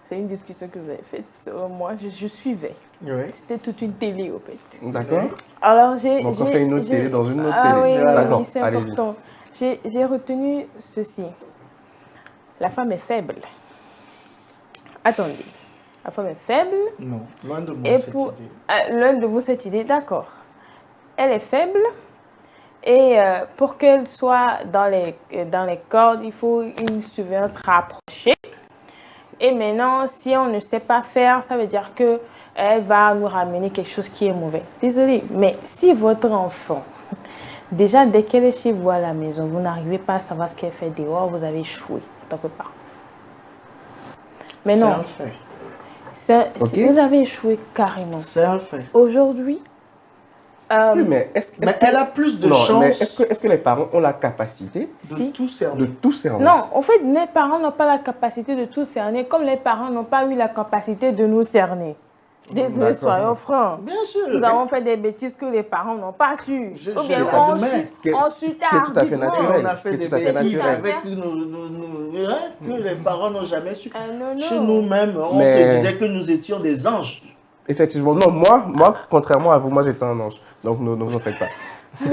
c'est une discussion que vous avez faite sur moi, je suivais. Oui. C'était toute une télé, au fait. D'accord. Alors, Donc, on fait une autre télé dans une autre ah, télé. Oui, oui, D'accord, oui, c'est allez-y. important. J'ai retenu ceci. La femme est faible. Attendez. La femme est faible. Non, loin de moi Et cette pour idée. l'un de vous, cette idée, d'accord. Elle est faible Et pour qu'elle soit dans les cordes, il faut une surveillance rapprochée. Et maintenant, si on ne sait pas faire, ça veut dire qu'elle va nous ramener quelque chose qui est mauvais. Désolée, mais si votre enfant, déjà dès qu'elle est chez vous à la maison, vous n'arrivez pas à savoir ce qu'elle fait dehors, vous avez échoué en tant que parent. Mais non, c'est un fait. Ok. vous avez échoué carrément. C'est un fait. Aujourd'hui, Oui, mais Mais elle a plus de non, mais chances est-ce que les parents ont la capacité de si. tout de cerner. tout cerner? Non, en fait, les parents n'ont pas la capacité de tout cerner, comme les parents n'ont pas eu la capacité de nous cerner. Désolé, D'accord. soyons francs. Bien sûr. Nous avons fait des bêtises que les parents n'ont pas su. Je Ou bien l'admets. Ce qui est- on ce qui suit est tout à fait tardivement. naturel. On a Ce fait qui est des tout à fait bêtises naturel. avec que les parents n'ont jamais su. Non, Chez non. nous-mêmes, on Mais- se disait que nous étions des anges. Effectivement. Non, moi, contrairement à vous, moi j'étais un ange. Donc ne vous en faites pas.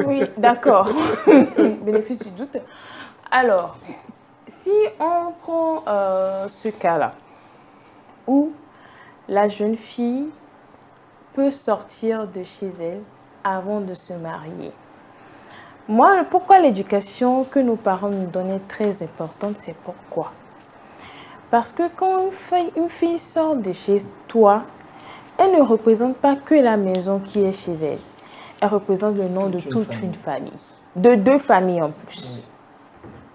Oui, d'accord. Bénéfice du doute. Alors, si on prend ce cas-là, où la jeune fille peut sortir de chez elle avant de se marier. Moi, pourquoi l'éducation que nos parents nous donnaient est très importante, c'est pourquoi? Parce que quand une fille sort de chez toi, elle ne représente pas que la maison qui est chez elle. Elle représente le nom de toute une famille. De deux familles en plus.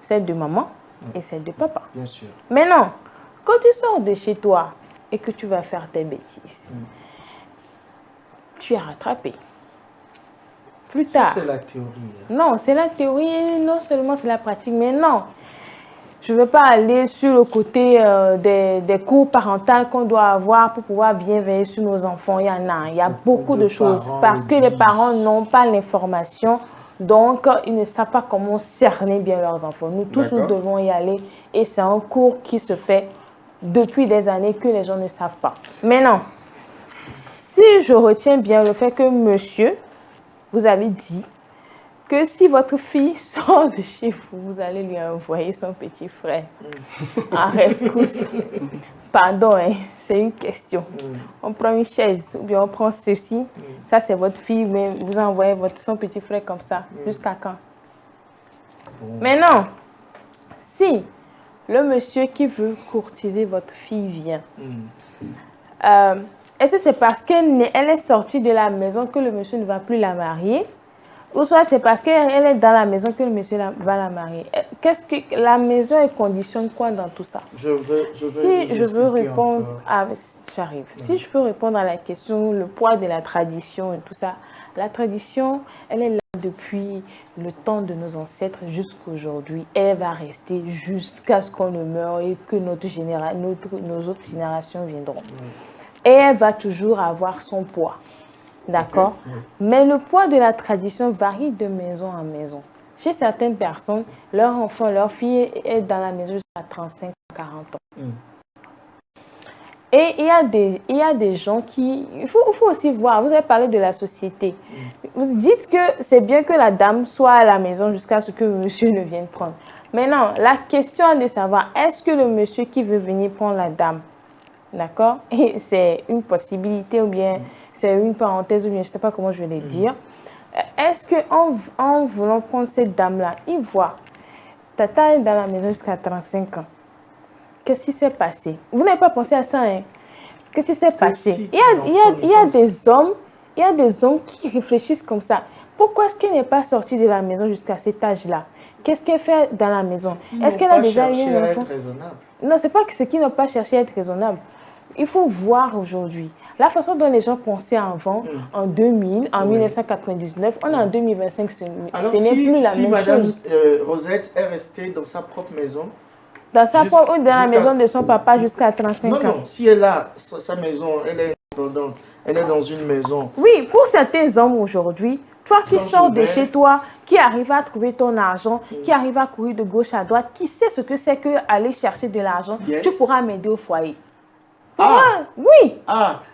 Celle de maman et celle de papa. Bien sûr. Mais non, quand tu sors de chez toi et que tu vas faire tes bêtises, tu es rattrapé. Plus Ça, tard. c'est la théorie. Non, c'est la théorie, non seulement c'est la pratique, mais non. Je ne veux pas aller sur le côté des cours parentaux qu'on doit avoir pour pouvoir bien veiller sur nos enfants. Il y en a. Il y a beaucoup de choses. Parce que les parents n'ont pas l'information. Donc, ils ne savent pas comment cerner bien leurs enfants. Nous tous, nous devons y aller. Et c'est un cours qui se fait depuis des années que les gens ne savent pas. Maintenant, si je retiens bien le fait que monsieur, vous avez dit que si votre fille sort de chez vous, vous allez lui envoyer son petit frère en rescousse. Pardon, hein, c'est une question. On prend une chaise ou bien on prend ceci. Ça, c'est votre fille, mais vous envoyez son petit frère comme ça. Jusqu'à quand? Mais non. Si le monsieur qui veut courtiser votre fille vient, est-ce que c'est parce qu'elle est sortie de la maison que le monsieur ne va plus la marier? Ou soit c'est parce qu'elle est dans la maison que le monsieur va la marier. Qu'est-ce que la maison elle conditionne quoi dans tout ça? Je veux Si je veux répondre encore. j'arrive. Si je peux répondre à la question, le poids de la tradition et tout ça, la tradition, elle est là depuis le temps de nos ancêtres jusqu'à aujourd'hui. Elle va rester jusqu'à ce qu'on ne meure et que nos autres générations viendront. Et elle va toujours avoir son poids. D'accord? Mais le poids de la tradition varie de maison en maison. Chez certaines personnes, leur enfant, leur fille est dans la maison jusqu'à 35 à 40 ans. Et il y a des gens qui... Il faut aussi voir, vous avez parlé de la société. Vous dites que c'est bien que la dame soit à la maison jusqu'à ce que le monsieur ne vienne prendre. Mais non, la question est de savoir, est-ce que le monsieur qui veut venir prendre la dame, d'accord? Et c'est une possibilité ou bien... C'est une parenthèse, ou bien je ne sais pas comment je vais le dire. Est-ce qu'en voulant prendre cette dame-là, il voit, Tata est dans la maison jusqu'à 35 ans. Qu'est-ce qui s'est passé? Vous n'avez pas pensé à ça, hein? Qu'est-ce qui s'est passé? Il y a des hommes qui réfléchissent comme ça. Pourquoi est-ce qu'elle n'est pas sortie de la maison jusqu'à cet âge-là? Qu'est-ce qu'elle fait dans la maison? Est-ce qu'elle a déjà eu un enfant? Non, c'est pas que ce qui n'a pas cherché à être raisonnable. Il faut voir aujourd'hui. La façon dont les gens pensaient avant, en 2000, en 1999, on est en 2025, ce n'est plus la même Madame chose. Rosette est restée dans sa propre maison. Dans sa propre ou dans la maison de son papa jusqu'à 35 ans. Non, si elle a sa maison, elle est indépendante, elle est dans une maison. Oui, pour certains hommes aujourd'hui, toi qui sors de chez toi, qui arrive à trouver ton argent, qui arrive à courir de gauche à droite, qui sait ce que c'est qu'aller chercher de l'argent, tu pourras m'aider au foyer. Oui.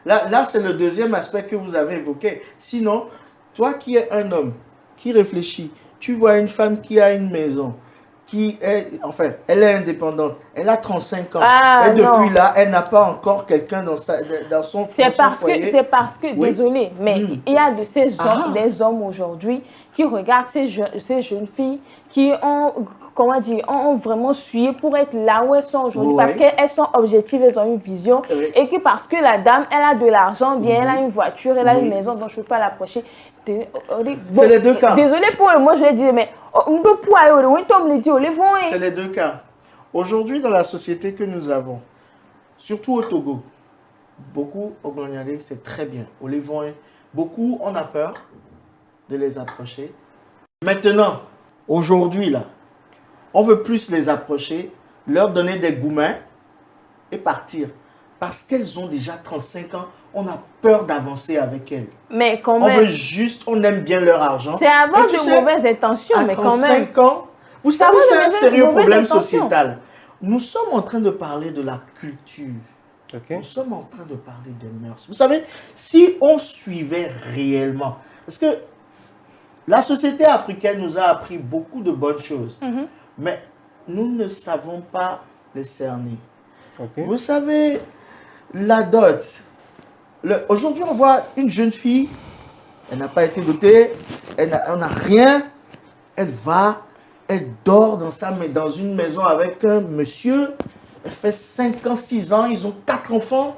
Là c'est le deuxième aspect que vous avez évoqué. Sinon, toi qui es un homme, qui réfléchit, tu vois une femme qui a une maison, qui est, enfin, elle est indépendante, elle a 35 ans, Ah, et depuis non. là, elle n'a pas encore quelqu'un dans son C'est parce foyer. que, c'est parce que, Oui. désolé, mais Mm. il y a de ces hommes, Ah. des hommes aujourd'hui qui regardent ces jeunes filles qui ont, comment dire, ont vraiment sué pour être là où elles sont aujourd'hui, Oui. parce qu'elles sont objectives, elles ont une vision, Oui. et que parce que la dame, elle a de l'argent, bien, elle a une voiture, elle a Oui. une maison, donc je ne peux pas l'approcher. C'est les deux cas. Désolé pour eux, moi je vais dire, mais on peut pas aller où Tom le dit, on les vont. C'est les deux cas. Aujourd'hui, dans la société que nous avons, surtout au Togo, beaucoup au Glonialé, c'est très bien. Au Lévon, beaucoup, on a peur de les approcher. Maintenant, aujourd'hui, là, on veut plus les approcher, leur donner des gourmets et partir. Parce qu'elles ont déjà 35 ans, on a peur d'avancer avec elles. Mais quand On veut même, juste, on aime bien leur argent. c'est avoir Et tu de sais, mauvaises intentions, à mais quand même. 35 ans, vous savez, va c'est de un mauvaises- sérieux mauvaises problème intentions. sociétal. Nous sommes en train de parler de la culture. Ok. Nous sommes en train de parler des mœurs. Vous savez, si on suivait réellement, parce que la société africaine nous a appris beaucoup de bonnes choses, Mhm. mais nous ne savons pas les cerner. Ok. Vous savez, la dot. Aujourd'hui, on voit une jeune fille, elle n'a pas été dotée, elle n'a rien, elle dort dans une maison avec un monsieur, elle fait 5 ans, 6 ans, ils ont 4 enfants,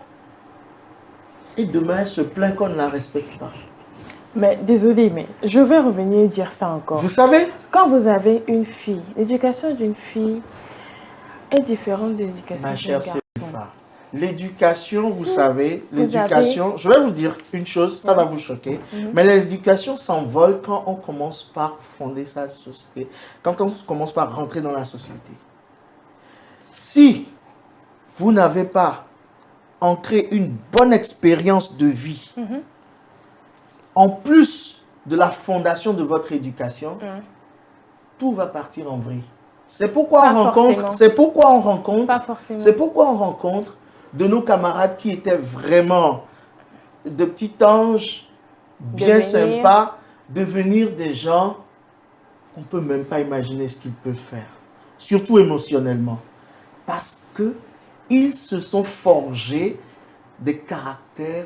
et demain, elle se plaint qu'on ne la respecte pas. Mais désolé, mais je vais revenir dire ça encore. Vous savez, Quand vous avez une fille, l'éducation d'une fille est différente de l'éducation ma d'un chère garçon. Sérifa, l'éducation, vous Si savez, vous l'éducation, je vais vous dire une chose, ça va vous choquer, mais l'éducation s'envole quand on commence par fonder sa société, quand on commence par rentrer dans la société. Si vous n'avez pas ancré une bonne expérience de vie, en plus de la fondation de votre éducation, tout va partir en vrille. C'est pourquoi Pas on rencontre, forcément. c'est pourquoi on rencontre, Pas forcément. c'est pourquoi on rencontre de nos camarades qui étaient vraiment de petits anges, bien Devenir. sympas, devenir des gens qu'on ne peut même pas imaginer ce qu'ils peuvent faire, surtout émotionnellement, parce que ils se sont forgés des caractères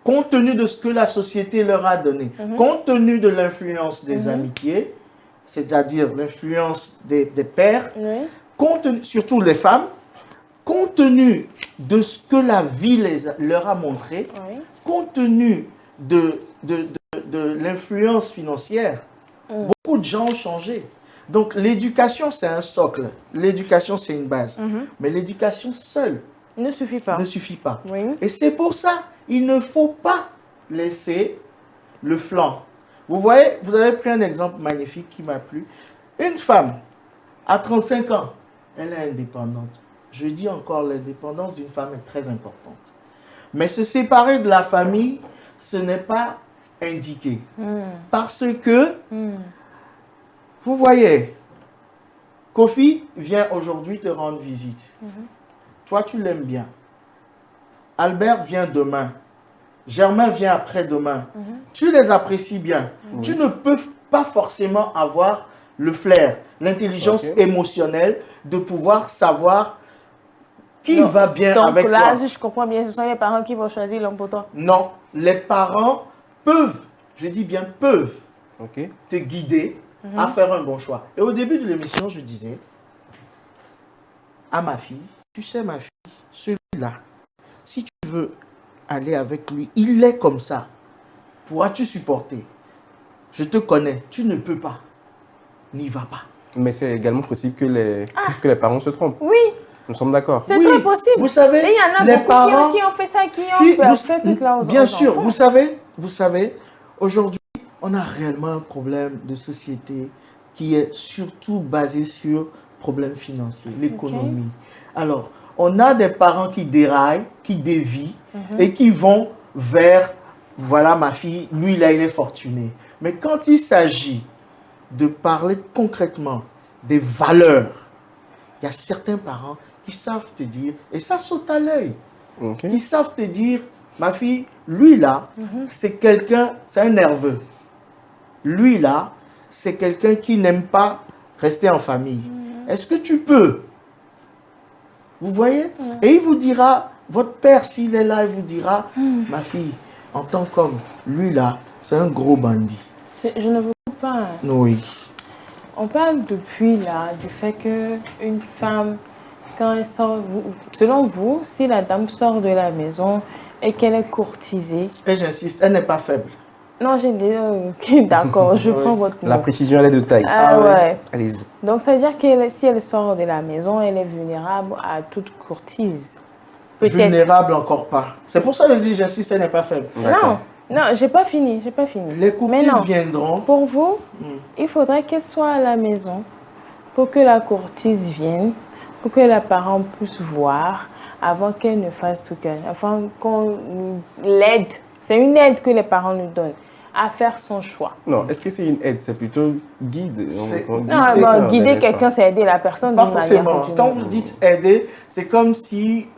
compte tenu de ce que la société leur a donné, compte tenu de l'influence des amitiés, c'est-à-dire l'influence des pères, Oui. surtout les femmes, compte tenu de ce que la vie leur a montré, Oui. compte tenu de l'influence financière, beaucoup de gens ont changé. Donc l'éducation, c'est un socle. L'éducation, c'est une base. Mais l'éducation seule Ne suffit pas. ne suffit pas. Oui. Et c'est pour ça, il ne faut pas laisser le flanc. Vous voyez, vous avez pris un exemple magnifique qui m'a plu. Une femme, à 35 ans, elle est indépendante. Je dis encore, l'indépendance d'une femme est très importante. Mais se séparer de la famille, ce n'est pas indiqué. Parce que, vous voyez, Kofi vient aujourd'hui te rendre visite. Toi, tu l'aimes bien. Albert vient demain. Germain vient après-demain. Tu les apprécies bien. Tu ne peux pas forcément avoir le flair, l'intelligence émotionnelle de pouvoir savoir qui Non, va bien donc avec là, toi. si je comprends bien, ce sont les parents qui vont choisir l'homme pour toi. Non, les parents peuvent, je dis bien peuvent, Ok. te guider à faire un bon choix. Et au début de l'émission, je disais à ma fille, tu sais ma fille, celui-là, si tu veux aller avec lui, il est comme ça. Pourras-tu supporter? Je te connais, tu ne peux pas. N'y va pas. Mais c'est également possible que les parents se trompent. Oui, Nous sommes d'accord. c'est très possible. Vous savez, Et il y en a les beaucoup parents, qui ont fait ça, qui si ont vous- fait toute la bien sûr, vous savez, aujourd'hui, on a réellement un problème de société qui est surtout basé sur problèmes financiers, l'économie. Alors, on a des parents qui déraillent, qui dévient et qui vont vers, voilà ma fille, lui là il est fortuné. Mais quand il s'agit de parler concrètement des valeurs, il y a certains parents qui savent te dire, et ça saute à l'œil, Ok. qui savent te dire, ma fille, lui là, c'est quelqu'un, c'est un nerveux. Lui là, c'est quelqu'un qui n'aime pas rester en famille. Est-ce que tu peux? Vous voyez? Et il vous dira, votre père, s'il est là, il vous dira, ma fille, en tant qu'homme, lui là, c'est un gros bandit. Je ne vous coupe pas. Hein. Oui. On parle depuis là du fait qu'une femme, quand elle sort, selon vous, si la dame sort de la maison et qu'elle est courtisée. Et j'insiste, elle n'est pas faible. Non, j'ai dit, ok, d'accord, je prends votre mot. La précision, elle est de taille. Ah ouais. Allez-y. Donc ça veut dire que si elle sort de la maison, elle est vulnérable à toute courtise. Peut-être. Vulnérable encore pas. C'est pour ça que je dis, j'insiste, elle n'est pas faible. Non, non, j'ai pas fini, j'ai pas fini. Les courtises Mais non, viendront. pour vous, il faudrait qu'elle soit à la maison pour que la courtise vienne, pour que les parents puissent voir avant qu'elle ne fasse tout qu'elle. Enfin, qu'on l'aide. C'est une aide que les parents nous donnent à faire son choix. Non, est-ce que c'est une aide? C'est plutôt guide. On guide Non, quelqu'un, bon, guider n'est-ce pas? quelqu'un, c'est aider la personne Pas d'une manière forcément. ou d'une Quand autre. vous dites aider, c'est comme si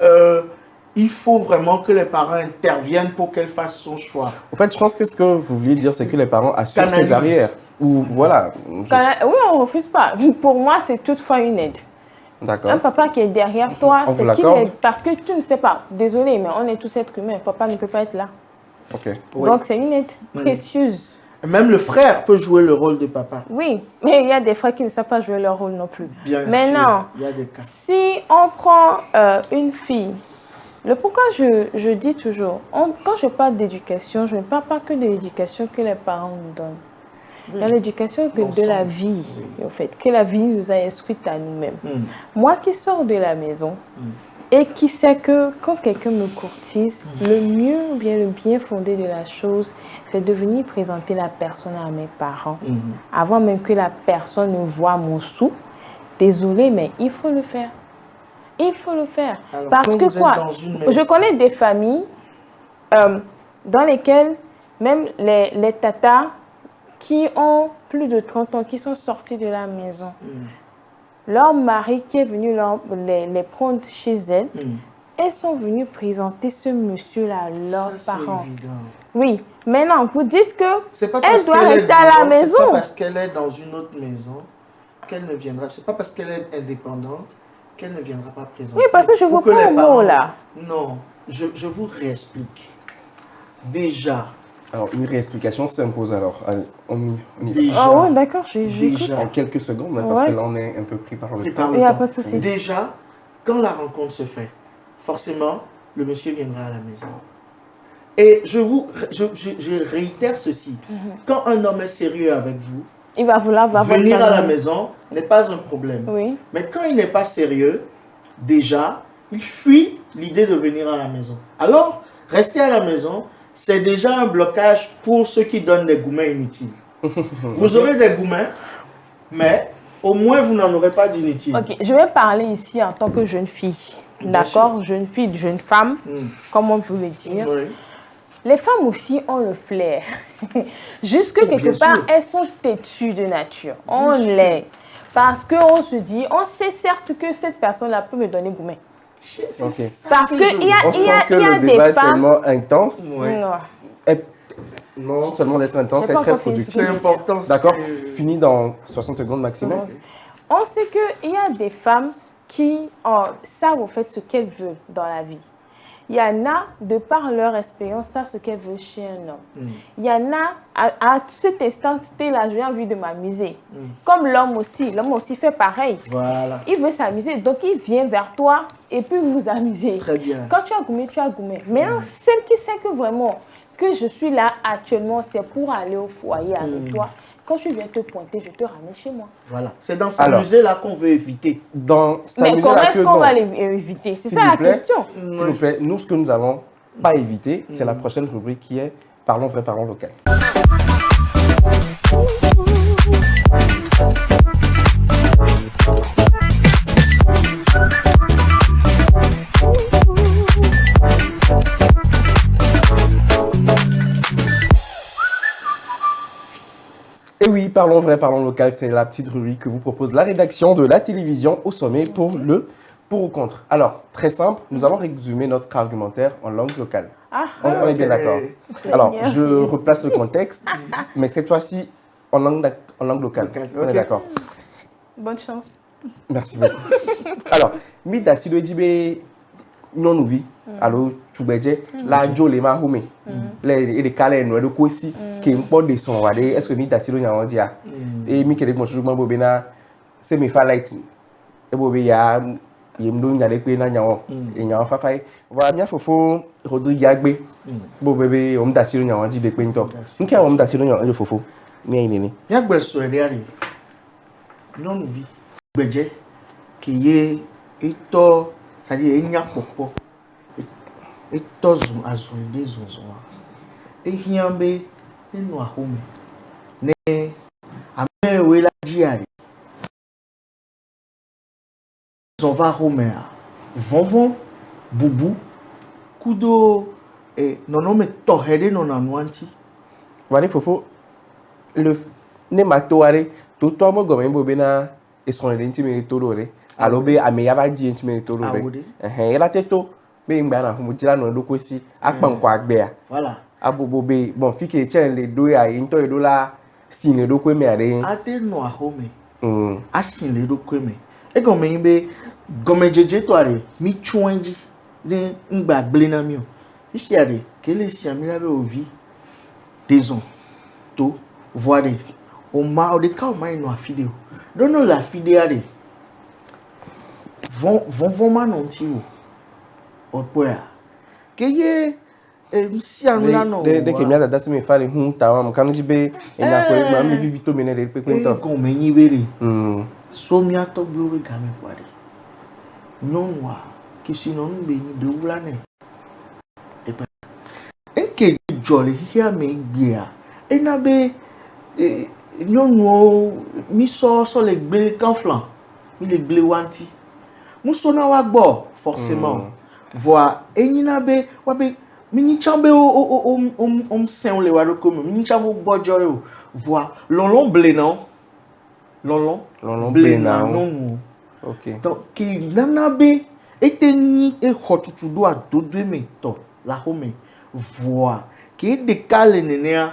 il faut vraiment que les parents interviennent pour qu'elle fasse son choix. En fait, je pense que ce que vous vouliez dire, c'est que les parents assurent ses Canalisent. arrières. Ou voilà. Oui, on ne refuse pas. Pour moi, c'est toutefois une aide. D'accord. Un papa qui est derrière toi, On vous c'est qu'il l'accorde. est. Parce que tu ne sais pas. Désolé, mais on est tous êtres humains. Papa ne peut pas être là. Ok. Oui. Donc, c'est une aide précieuse. Même le frère peut jouer le rôle de papa. Oui, mais il y a des frères qui ne savent pas jouer leur rôle non plus. Bien Mais sûr, non. il y a des cas. Si on prend une fille, pourquoi je dis toujours, quand je parle d'éducation, je ne parle pas que de l'éducation que les parents nous donnent. Il y a l'éducation que de la vie, en fait, que la vie nous a instruite à nous-mêmes. Moi qui sors de la maison et qui sais que quand quelqu'un me courtise, le mieux ou bien le bien fondé de la chose, c'est de venir présenter la personne à mes parents. Avant même que la personne ne voie mon sou. Désolé, mais il faut le faire. Il faut le faire. Alors, Parce quand que vous êtes quoi, dans une maison- je connais des familles dans lesquelles même les tatas qui ont plus de 30 ans, qui sont sortis de la maison, leur mari qui est venu les prendre chez elles, elles sont venues présenter ce monsieur-là à leurs Ça, c'est parents. évident. Oui, mais non, vous dites que C'est pas elle parce doit qu'elle est rester à la vivante, c'est maison. pas parce qu'elle est dans une autre maison qu'elle ne viendra. C'est pas parce qu'elle est indépendante qu'elle ne viendra pas présenter. Oui, parce que je Pour vois pas les un mot parents- là. Non, je vous réexplique. Déjà, Alors, une réexplication s'impose alors. Allez, on y va. déjà, Ah ouais, d'accord, j'écoute. déjà, En quelques secondes, hein, parce Ouais. que là, on est un peu pris par le pris temps. par le Il n'y a temps. pas de souci. Déjà, quand la rencontre se fait, forcément, le monsieur viendra à la maison. Et je réitère ceci. Quand un homme est sérieux avec vous, Il va vouloir voir votre venir à la famille. maison n'est pas un problème. Oui. Mais quand il n'est pas sérieux, déjà, il fuit l'idée de venir à la maison. Alors, rester à la maison, c'est déjà un blocage pour ceux qui donnent des gourmets inutiles. Vous aurez des gourmets, mais au moins vous n'en aurez pas d'inutiles. Ok, je vais parler ici en tant que jeune fille. Bien D'accord, jeune fille, jeune femme, comme on veut le dire. Oui. Les femmes aussi ont le flair. Jusque Bien quelque part, sûr. elles sont têtues de nature. On Bien sûr. l'est. Parce qu'on se dit, on sait certes que cette personne-là peut me donner gourmet. Ok. Parce qu'il y a, On il y sent a, que il y a le débat des est femmes. tellement intense. Ouais. Non. Non seulement d'être intense, J'ai c'est pas très encore fini. productif. C'est important. D'accord, c'est- fini dans 60 secondes maximum. On sait qu'il y a des femmes qui savent en fait ce qu'elles veulent dans la vie. Il y en a, de par leur expérience, savent ce qu'elles veulent chez un homme. Il y en a, à cet instant-là, j'ai envie de m'amuser. Comme l'homme aussi fait pareil. Voilà. Il veut s'amuser, donc il vient vers toi et puis vous vous amusez. Très bien. Quand tu as gourmé, tu as gourmé. Maintenant, celle qui sait que vraiment, que je suis là actuellement, c'est pour aller au foyer avec toi. Quand tu viens te pointer, je te ramène chez moi. Voilà. C'est dans s'amuser là qu'on veut éviter. Dans Mais s'amuser comment à la est-ce queue, qu'on non. va éviter? C'est S'il ça vous la plaît. question. S'il vous plaît, nous, ce que nous n'avons pas évité, c'est la prochaine rubrique qui est Parlons vrai, parlons local. Et oui, Parlons vrai, parlons local, c'est la petite rubrique que vous propose la rédaction de la télévision au sommet pour le pour ou contre. Alors, très simple, nous allons résumer notre argumentaire en langue locale. Ah, On est bien Ok. d'accord. très Alors, bien. je replace le contexte, mais cette fois-ci en langue locale. Locale, On est ok. d'accord. Bonne chance. Merci beaucoup. Alors, mi da si do di be nyɔnuvi alo tugbedze la dzo le ma home le ɖeka le enu ɖo kosi ke ŋkpɔ de sɔn wa ɖe est-ce que mi da si do nyawo dzia e mi ke ɖe gbɔsusu gbɔ bo bena se mi fa light e bo be ya yem do nya ɖe kpe na nyawo e nyawo fafa ye va mia fofo Rodrigue Agbe bo be o mi da si do nyawo dzi de kpe ŋtɔ nke o mi da si do nyawo fofo mi ayi nene mia gbe so ɖe ari nyɔnuvi gbedze ke ye etɔ c'est-à-dire enya kpɔkpɔ etɔ zu azɔli zɔzɔa ehia be enɔ ahome ne amewo la dzia ɖe zɔn va homea vɔvɔ bubu kudo nɔnɔme tɔxɛ ɖe nɔna nua ŋuti va ne fofo le ne ma to are to to mo gɔme bo bena esɔn ɖe ŋti me to ɖo ɖe alo be ame ya va dzi ŋti me to ɖo ɖe ela te to be ngba na homo dzra no ɖo kosi akpa ŋkɔ agbea voilà abobo be bon fike chen le do ya ŋtɔ eɖo la si le ɖo ko me are ate nɔ ahome asi le ɖo ko me egɔme yi be gɔmedzedze to are mi tsoe dzi ne ngba gble na mi o ifi are ke le si ami la be ovi dezon to voire o ma o de ka o ma nɔ afi de o dono la afi de are vɔvɔ ma nɔ ŋti o kpɔa ke ye si anu la nɔ de ke mia dada se me fa le hu ta wa mo kanu ji be enya ko egba mi vivi to me ne de pepe ŋtɔ gɔme nyi be re so mia tɔgbewo be game kpɔa de nyɔnua kisi nɔ nu be nyi de wula ne ebe eke dzɔ le xixia me gbea ena be nyɔnuwo mi sɔ le gble kanflan mi le gble wa ŋti muso na wa gbɔ forcément voa enyina be wa be mi nyi tsã be o sɛn le wa ɖo me mi nyi tsã bo gbɔdzɔ o voa lɔlɔ ble na wo lɔlɔ ble na nyɔnuwo ok donc ke nana be ete nyi exɔ tutu do adodo me tɔ la home voa ke ɖeka le nenea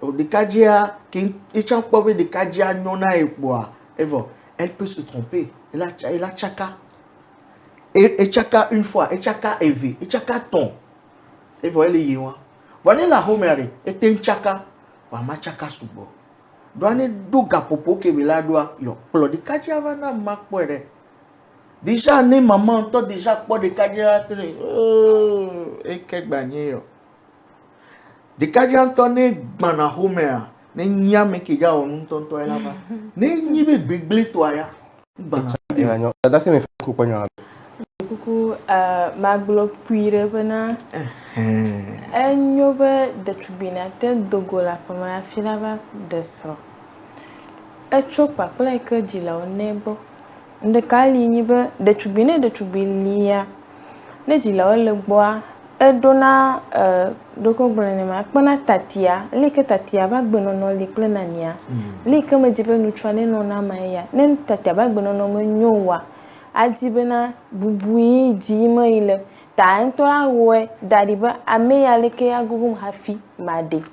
o ɖekadzea ke etsã kpɔ be ɖekadzea nyɔna ye kpɔa evɔ elle peut se tromper ela tsaka etsaka une fois etsaka eve etsaka tɔn evɔ ele yi wa vɔ ne la home are ete ntsaka va ma tsaka sugbɔ do ne do gaƒoƒo ke be la doa yɔ kplɔ ɖekadzea va na ma kpɔe ɖe déjà ne maman ŋutɔ déjà kpɔ ɖekadzea tre eke gba nye yɔ ɖekadzea ŋutɔ ne gbana homea ne nyia me ke ga wɔ nu ŋutɔŋutɔ la va ne nyi be gbegble toa ya gbana dada se me fa ko kpɔ nya kuku magblɔ kpui ɖe bena enyo be ɖetugbi nate dogo le aƒe me hafi la va ɖe srɔ̃ etso kpakple yi ke dzilawo nɛ gbɔ ɖeka li nyi be ɖetugbi ne ɖetugbi lia ne dzilawo le gbɔa eɖona ɖoko gblɔ ne ma kpena tatia li ke tatia va gbenɔnɔ li kple nania li ke me dzi be nutsua ne nɔna ma ya ne tatia va gbenɔnɔ me nyo wa adi bena bubu yi di me yi le ta ŋutɔ la wɔe da ɖi be ame ya leke ya gugum hafi ma ɖe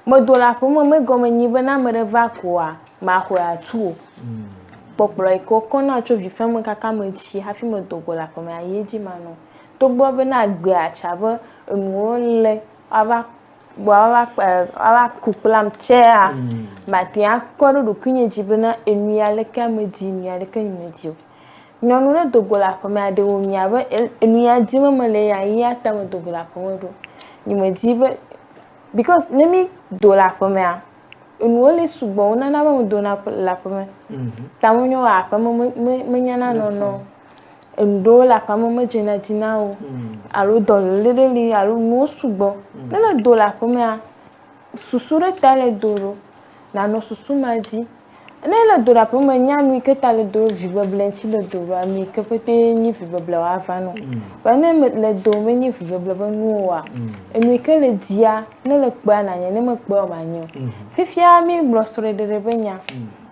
medo le aƒe me megɔme nyi bena ame ɖe va koa maxɔe atu o kpɔkplɔ yi ke wokɔna tso vifeme kaka me tsi hafi me do go le aƒe me ayi dzi ma nɔ togbɔ bena agbea tsa be enuwo le ava ku kplam tsea mate akɔ ɖe ɖokuinye dzi bena enu ya leke ame di enu ya leke nye di o nyɔnu ne do go le aƒe me aɖewo mia be enu ya di me le ya ya ta me do go le aƒe me ɖo nye me di be because ne mi do le aƒe mea enuwo le sugbɔ wo nana be me do le aƒe me ta me nyo aƒe me menyana nɔnɔ enu ɖewo le aƒe me medzena dzi na wo alo dɔléle ɖe li alo nuwo sugbɔ ne le do le aƒe mea susu ɖe ta le do ɖo nanɔ susu ma dzi ne le do le aƒe me nya nu yi ke ta le do vibeble ŋuti le do ɖo ami ke pete nyi vibeble woava nɔ va ne le do me nyi vibeble be nuwoa enu yi ke le dia ne le kpea nanye ne me kpea o ma nye fifia mi gblɔ srɔ̃ɖeɖe be nya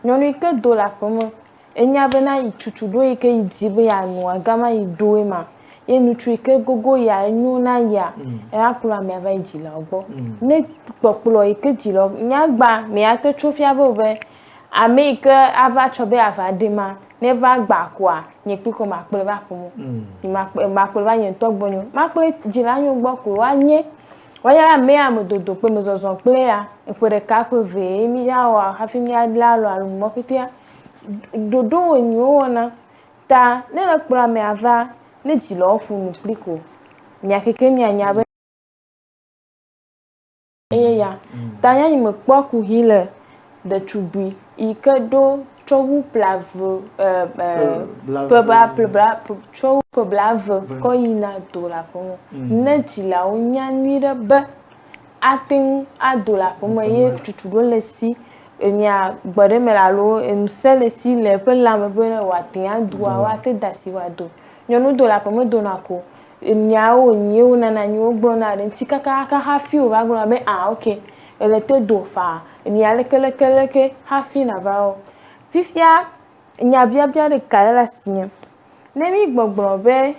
nyɔnu yi ke do le aƒe me enya bena yi tutu ɖo yi ke yi di be ya nua gama yi doe ma ye nutsu yi ke gogo ya enyo na ya ya kplɔ amea va yi dzilawo gbɔ ne kpɔkplɔ yi ke dzilawo nyagba me ya te tso fia be ame yi ke ava tsɔ be ava ɖe ma ne va gba quoi nye plus ko ma kple va pomo ma kple va nye to gbonyo ma kple dzila nyo gbo ko wa nye wa ya me am dodo pe me zozo kple ya e de ka pe ve mi ya wa hafi mi adla lo alu mo fitia dodo ni o na ta ne la kpla me ava ne dzilo fu nu pliko nya keke nya nya be ya ta nya ni me kpo ku hile de tubui ike do chogu plave chogu plave ko yina do la pomo ne ti la o nya nui de be atin ado la pomo ye tutu do le si enya gbede me la lo emse le si le pe la me be wa tin adu wa te dasi wa do nyonu do la pomo do na ko enya o nyi o na nyi o gbo na de ti kaka ka ha fi o ba gbo na be okay ele te do fa enya lekeleke hafi na va fifia nya bia de kala la sinya ne mi gbogboro be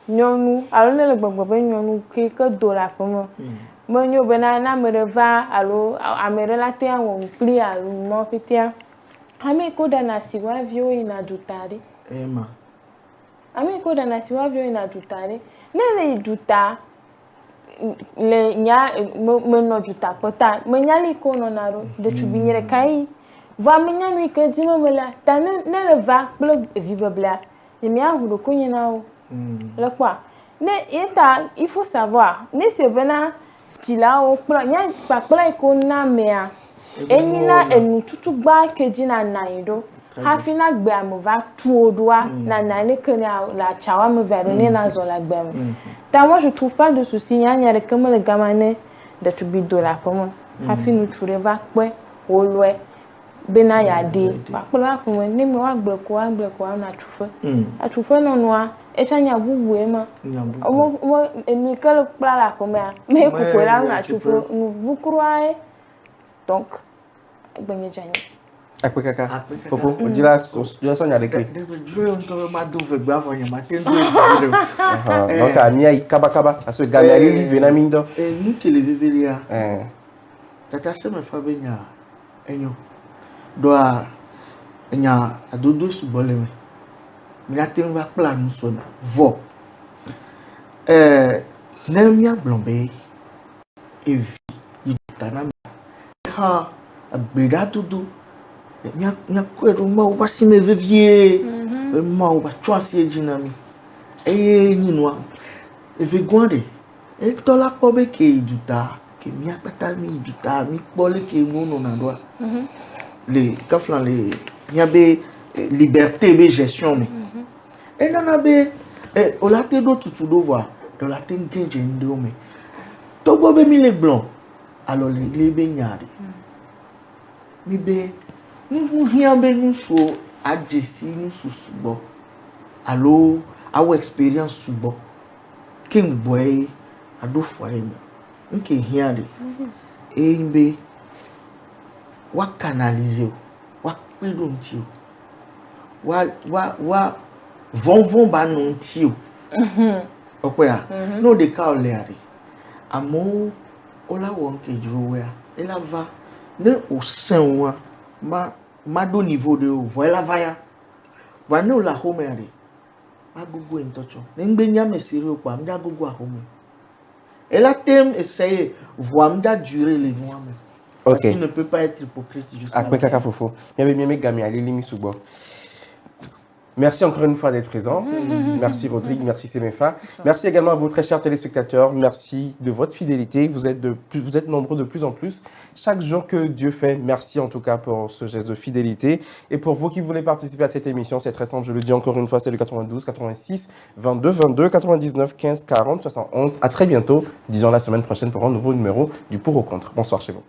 nyonu alo ne le gbogbo be nyonu ke do la pomo mo nyo be na me va alo amere la te awon pli alo mo fitia ami ko da na siwa vio ina dutare Emma ami ko da na siwa vio ina dutare ne le duta le nya me no juta pota me nya li ko no naro de tubinyere kai va me nya mi ke di me la ta ne le va ple vive bla e mi a hu ko nyina o le quoi ne eta il faut savoir ne se bena ti la o ple nya pa ple ko na me a enyina enu tutu gba keji na naido hafi na gbe amova tu odoa na ne ke la chawa me vers ne na zo la gbe ta moi je trouve pas de souci nya nya de comme le gamane de tubi do la pomo hafi nu ture va pe olwe bena ya de pa pla pomo ni me wa gbe ko na tufe a tufe no noa e chanya bubu e ma mo enu ke le pla la pomo me ku ko la na tufe nu bukruae donc gbenye janye Akpe kaka Fofo ojila sonya de kri jure on ma do ve gba fo nya ma ten do donc ania kaba aso gami ali vena mindo nu ke le vevelia tata se me fa be nya enyo do a nya adodo subole me mi la ten va pla nu so na vo ne mi a blombe e vi tana ha agbeda tudu nya kwero ma o basi me vevie ma o ba twasi ejina mi ninu e ve gwande e tola po be ke iduta ke mi apata mi iduta mi pole ke ngono na doa le kaflan le nya be liberté be gestion mi e nana be o la te do tutu do voir do la te ngenje ndo me to bo be mi le blanc alors le be nyaade mi be nous rien be nous so adjesti nous subo allo our experience subo king boy ado foye me nke here de be wa canaliser wa pedo ntio wa von ba no ntio okoya no de ka oleare amo ola won ke juro ya ela va ne o senwa ma do niveau de voilà vaya va ne la home ari agogo entocho ne ngbe nya mesiri o kwa mja agogo ahome ela tem essayer voir mja durer les mois mais OK il ne peut pas être hypocrite jusqu'à Akpe kaka Fofo miami gami ali limi subo. Merci encore une fois d'être présent. Merci Rodrigue, merci Semefa. Merci également à vous très chers téléspectateurs. Merci de votre fidélité. Vous êtes nombreux de plus en plus. Chaque jour que Dieu fait, merci en tout cas pour ce geste de fidélité. Et pour vous qui voulez participer à cette émission, c'est très simple, je le dis encore une fois, c'est le 92 86 22 22 99 15 40 71. À très bientôt, disons la semaine prochaine pour un nouveau numéro du Pour ou Contre. Bonsoir chez vous.